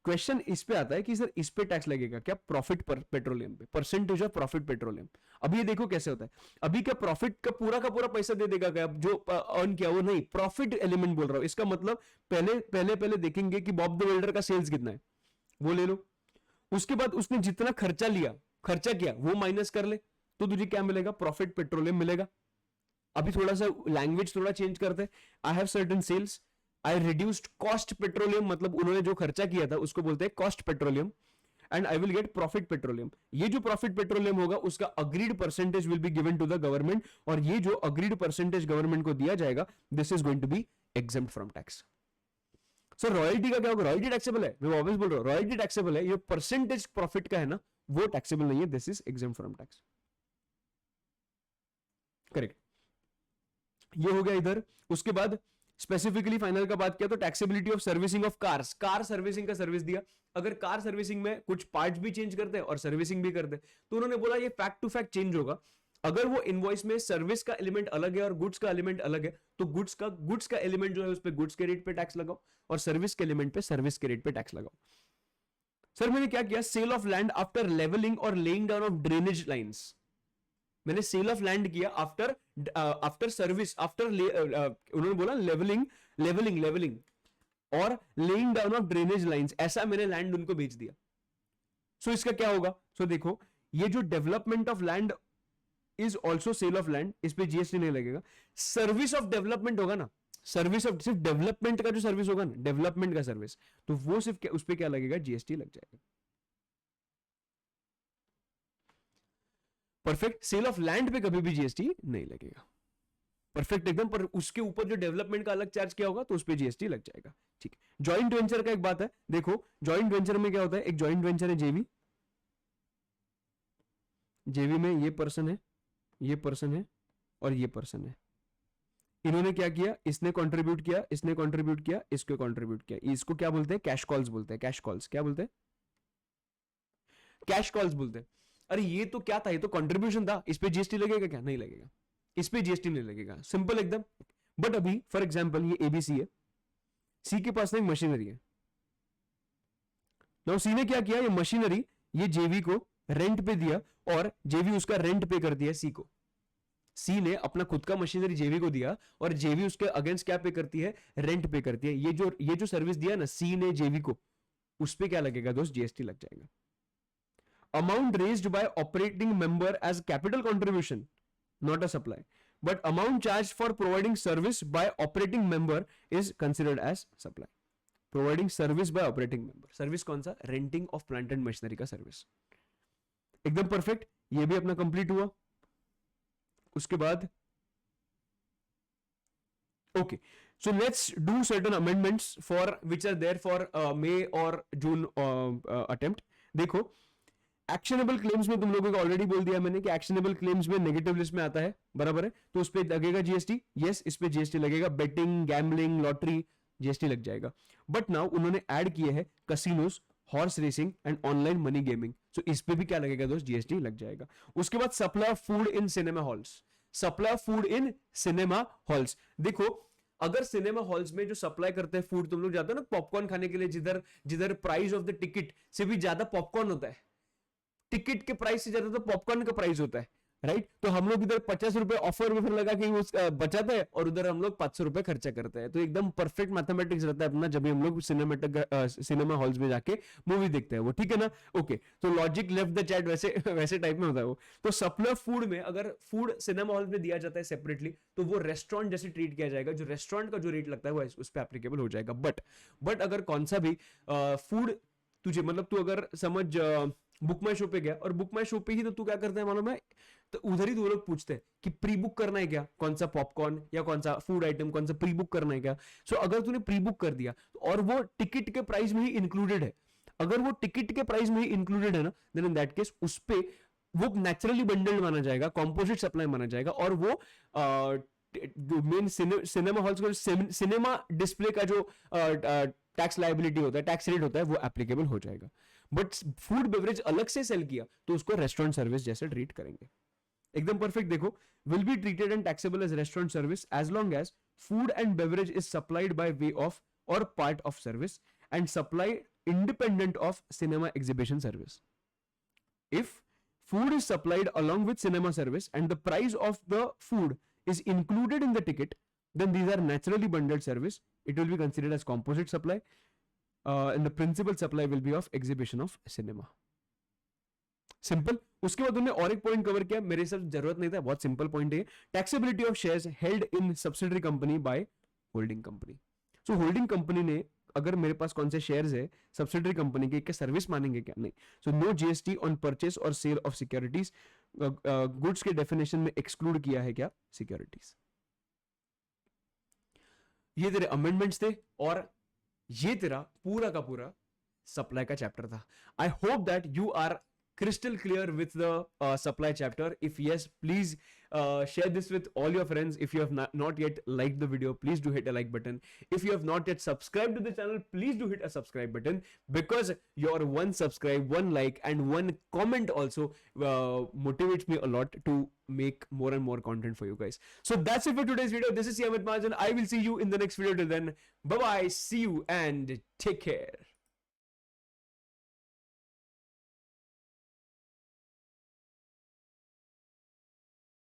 क्वेश्चन इस पे आता है कि सर इस पे टैक्स लगेगा क्या, प्रॉफिट पर पेट्रोलियम पे, परसेंटेज ऑफ प्रॉफिट पेट्रोलियम। अब ये देखो कैसे होता है, अभी क्या प्रॉफिट का पूरा पैसा दे देगा क्या जो अर्न किया, वो नहीं, प्रॉफिट एलिमेंट बोल रहा हूं। इसका मतलब पहले देखेंगे कि बॉब द बिल्डर का सेल्स कितना है, वो ले लो, उसके बाद उसने जितना खर्चा किया वो माइनस कर ले, तो तुझे क्या मिलेगा, प्रॉफिट पेट्रोलियम मिलेगा। अभी थोड़ा सा लैंग्वेज थोड़ा चेंज करते हैं, I have certain sales, I reduced cost petroleum, मतलब उन्होंने जो खर्चा किया था उसको बोलते हैं cost petroleum, and I will get profit petroleum. ये जो प्रॉफिट पेट्रोलियम होगा उसका agreed percentage will be given to the government, और ये जो अग्रीड परसेंटेज गवर्नमेंट को दिया जाएगा, this is going to be exempt from tax. Sir royalty का क्या होगा, रॉयल्टी टैक्सेबल है, मैं वापस बोल रहा हूं रॉयल्टी टैक्सेबल है, ये परसेंटेज प्रॉफिट का है ना वो टैक्सेबल नहीं है, this is exempt from tax. Correct, ये हो गया इधर। उसके बाद स्पेसिफिकली फाइनल का बात किया तो taxability of servicing of cars, car servicing का सर्विस दिया, अगर कार सर्विसिंग में कुछ पार्ट्स भी चेंज करते हैं और सर्विसिंग भी करते हैं, तो उन्होंने बोला ये फैक्ट टू फैक्ट चेंज होगा। अगर वो इनवॉइस में सर्विस का एलिमेंट अलग है और गुड्स का एलिमेंट अलग है, तो गुड्स का एलिमेंट जो है उस पर गुड्स के रेट पे टैक्स लगाओ, और सर्विस के एलिमेंट पे सर्विस के रेट पे टैक्स लगाओ। सर मैंने क्या किया, sale of land after levelling और laying down of drainage lines, मैंने सेल ऑफ लैंड किया आफ्टर सर्विस, उन्होंने बोला लेवलिंग और laying down of drainage lines, ऐसा मैंने लैंड उनको बेच दिया। सो इसका क्या होगा, सो देखो ये जो development of land is also sale of land, इस पे जीएसटी नहीं लगेगा। सर्विस ऑफ डेवलपमेंट होगा ना, सर्विस ऑफ सिर्फ डेवलपमेंट का जो सर्विस होगा ना, डेवलपमेंट का सर्विस, तो वो सिर्फ उस पर क्या लगेगा, जीएसटी लग जाएगा। परफेक्ट, सेल ऑफ लैंड पे कभी भी जीएसटी नहीं लगेगा, परफेक्ट एकदम। पर उसके ऊपर जो डेवलपमेंट का अलग चार्ज किया होगा तो उस पर जीएसटी लग जाएगा, ठीक है। जॉइंट वेंचर का एक बात है, देखो जॉइंट वेंचर में क्या होता है, एक जॉइंट वेंचर है जेवी, जेवी में ये पर्सन है, ये पर्सन है और ये पर्सन है, इन्होंने क्या किया, इसने कंट्रीब्यूट किया, इसने कंट्रीब्यूट किया, इसको कंट्रीब्यूट किया, इसको क्या बोलते हैं, कैश कॉल्स बोलते हैं, कैश कॉल्स क्या बोलते हैं, कैश कॉल्स बोलते हैं। अरे ये तो क्या था, ये तो कंट्रीब्यूशन था, इस पे जीएसटी लगेगा क्या, नहीं लगेगा, इस पे जीएसटी नहीं लगेगा, सिंपल एकदम। बट अभी फॉर एग्जांपल ये एबीसी है, सी के पास एक मशीनरी है, नाउ सी ने क्या किया, ये मशीनरी ये जेवी को रेंट पे दिया और जेवी उसका रेंट पे कर दिया सी को। सी ने अपना खुद का मशीनरी जेवी को दिया और जेवी उसके अगेंस्ट क्या पे करती है, रेंट पे करती है। ये जो सर्विस दिया ना सी ने जेवी को, उस पे क्या लगेगा दोस्त, जीएसटी लग जाएगा। Amount raised by operating member as capital contribution, not a supply, but amount charged for providing service by operating member is considered as supply. Providing service by operating member, service कौन सा, renting of plant and machinery का service, एकदम perfect, ये भी अपना complete हुआ। उसके बाद okay, so let's do certain amendments for which are there for May or June attempt। देखो एक्शनेबल क्लेम्स में तुम लोगों को ऑलरेडी बोल दिया मैंने कि एक्शनेबल क्लेम्स में नेगेटिव लिस्ट में आता है, बराबर है, तो उस पे लगेगा जीएसटी, यस इस पे जीएसटी लगेगा। बेटिंग, गैम्बलिंग, लॉटरी, जीएसटी लग जाएगा। बट नाउ उन्होंने ऐड किए हैं casinos, horse racing and online money gaming, so इस पे भी क्या लगेगा दोस्त, जीएसटी लग जाएगा। उसके बाद supply of food in cinema halls, supply of food in cinema halls, देखो अगर सिनेमा हॉल्स में जो सप्लाई करते हैं फूड, तुम लोग जाते हो ना पॉपकॉर्न खाने के लिए, जिधर प्राइस ऑफ द टिकट से भी ज्यादा पॉपकॉर्न होता है, टिकट के प्राइस से ज्यादा तो पॉपकॉर्न का प्राइस होता है, राइट। तो हम लोग इधर 50 रुपए ऑफर में लगा के बचाते हैं और उधर हम लोग 500 रुपए खर्चा करते हैं। तो एकदम परफेक्ट मैथमेटिक्स रहता है अपना जब भी हम लोग सिनेमा हॉल्स में जाके मूवी देखते हैं वो, ठीक है ना। ओके, तो लॉजिक लेफ्ट द चैट वैसे टाइप में होता है वो। तो सप्लाई फूड में अगर फूड सिनेमा हॉल में दिया जाता है सेपरेटली, तो वो रेस्टोरेंट जैसे ट्रीट किया जाएगा, जो रेस्टोरेंट का जो रेट लगता है वो उस पर एप्लीकेबल हो जाएगा। बट अगर कौन सा भी फूड तुझे, मतलब तू अगर समझ बुक माई शो पे गया और बुक माई शो पे ही तो तू क्या करता है मालूम है, तो उधर ही दो लोग पूछते हैं कि प्री बुक करना है क्या, कौन सा पॉपकॉर्न या कौन सा फूड आइटम, कौन सा प्री बुक करना है क्या। सो अगर तूने प्री बुक कर दिया और वो टिकट के प्राइस में ही इंक्लूडेड है, अगर वो टिकट के प्राइस में ही इंक्लूडेड है ना, देन इन दैट केस उस पे वो नेचुरली बंडल्ड माना जाएगा, कॉम्पोजिट सप्लाई माना जाएगा, और वो मेन सिनेमा हॉल्स का सिनेमा डिस्प्ले का जो टैक्स लाइबिलिटी होता है, टैक्स रेट होता है, वो एप्लीकेबल हो जाएगा. बट फूड बेवरेज अलग से सेल किया तो उसको रेस्टोरेंट सर्विस जैसे ट्रीट करेंगे. एकदम परफेक्ट. देखो, will be treated and taxable as restaurant service as long as food and beverage is supplied by way of or part of service and supplied independent of cinema exhibition service. If food is supplied along with cinema service and the price of the food is included in the ticket, then these are naturally bundled service. It will be considered as composite supply, and the principal supply will be of exhibition of cinema. Simple. उसके बाद उन्होंने और एक point cover किया, मेरे सब जरूरत नहीं था, बहुत सिंपल पॉइंट है. Taxability of shares held in subsidiary company by holding company. So holding company ने, अगर मेरे पास कौन से शेयर्स है सब्सिडरी कंपनी के, क्या सर्विस मानेंगे क्या? नहीं. So no GST on purchase और सेल ऑफ सिक्योरिटीज. गुड्स के डेफिनेशन में एक्सक्लूड किया है क्या? सिक्योरिटीज. ये तेरे अमेंडमेंट्स थे और ये तेरा पूरा का पूरा सप्लाई का चैप्टर था. I hope that you are crystal clear with the supply chapter. If yes, please share this with all your friends. If you have not yet liked the video, please do hit a like button. If you have not yet subscribed to the channel, please do hit a subscribe button, because your one subscribe, one like and one comment also motivates me a lot to make more and more content for you guys. So that's it for today's video. This is Amit Mahajan. I will see you in the next video. Till then, bye bye, see you and take care.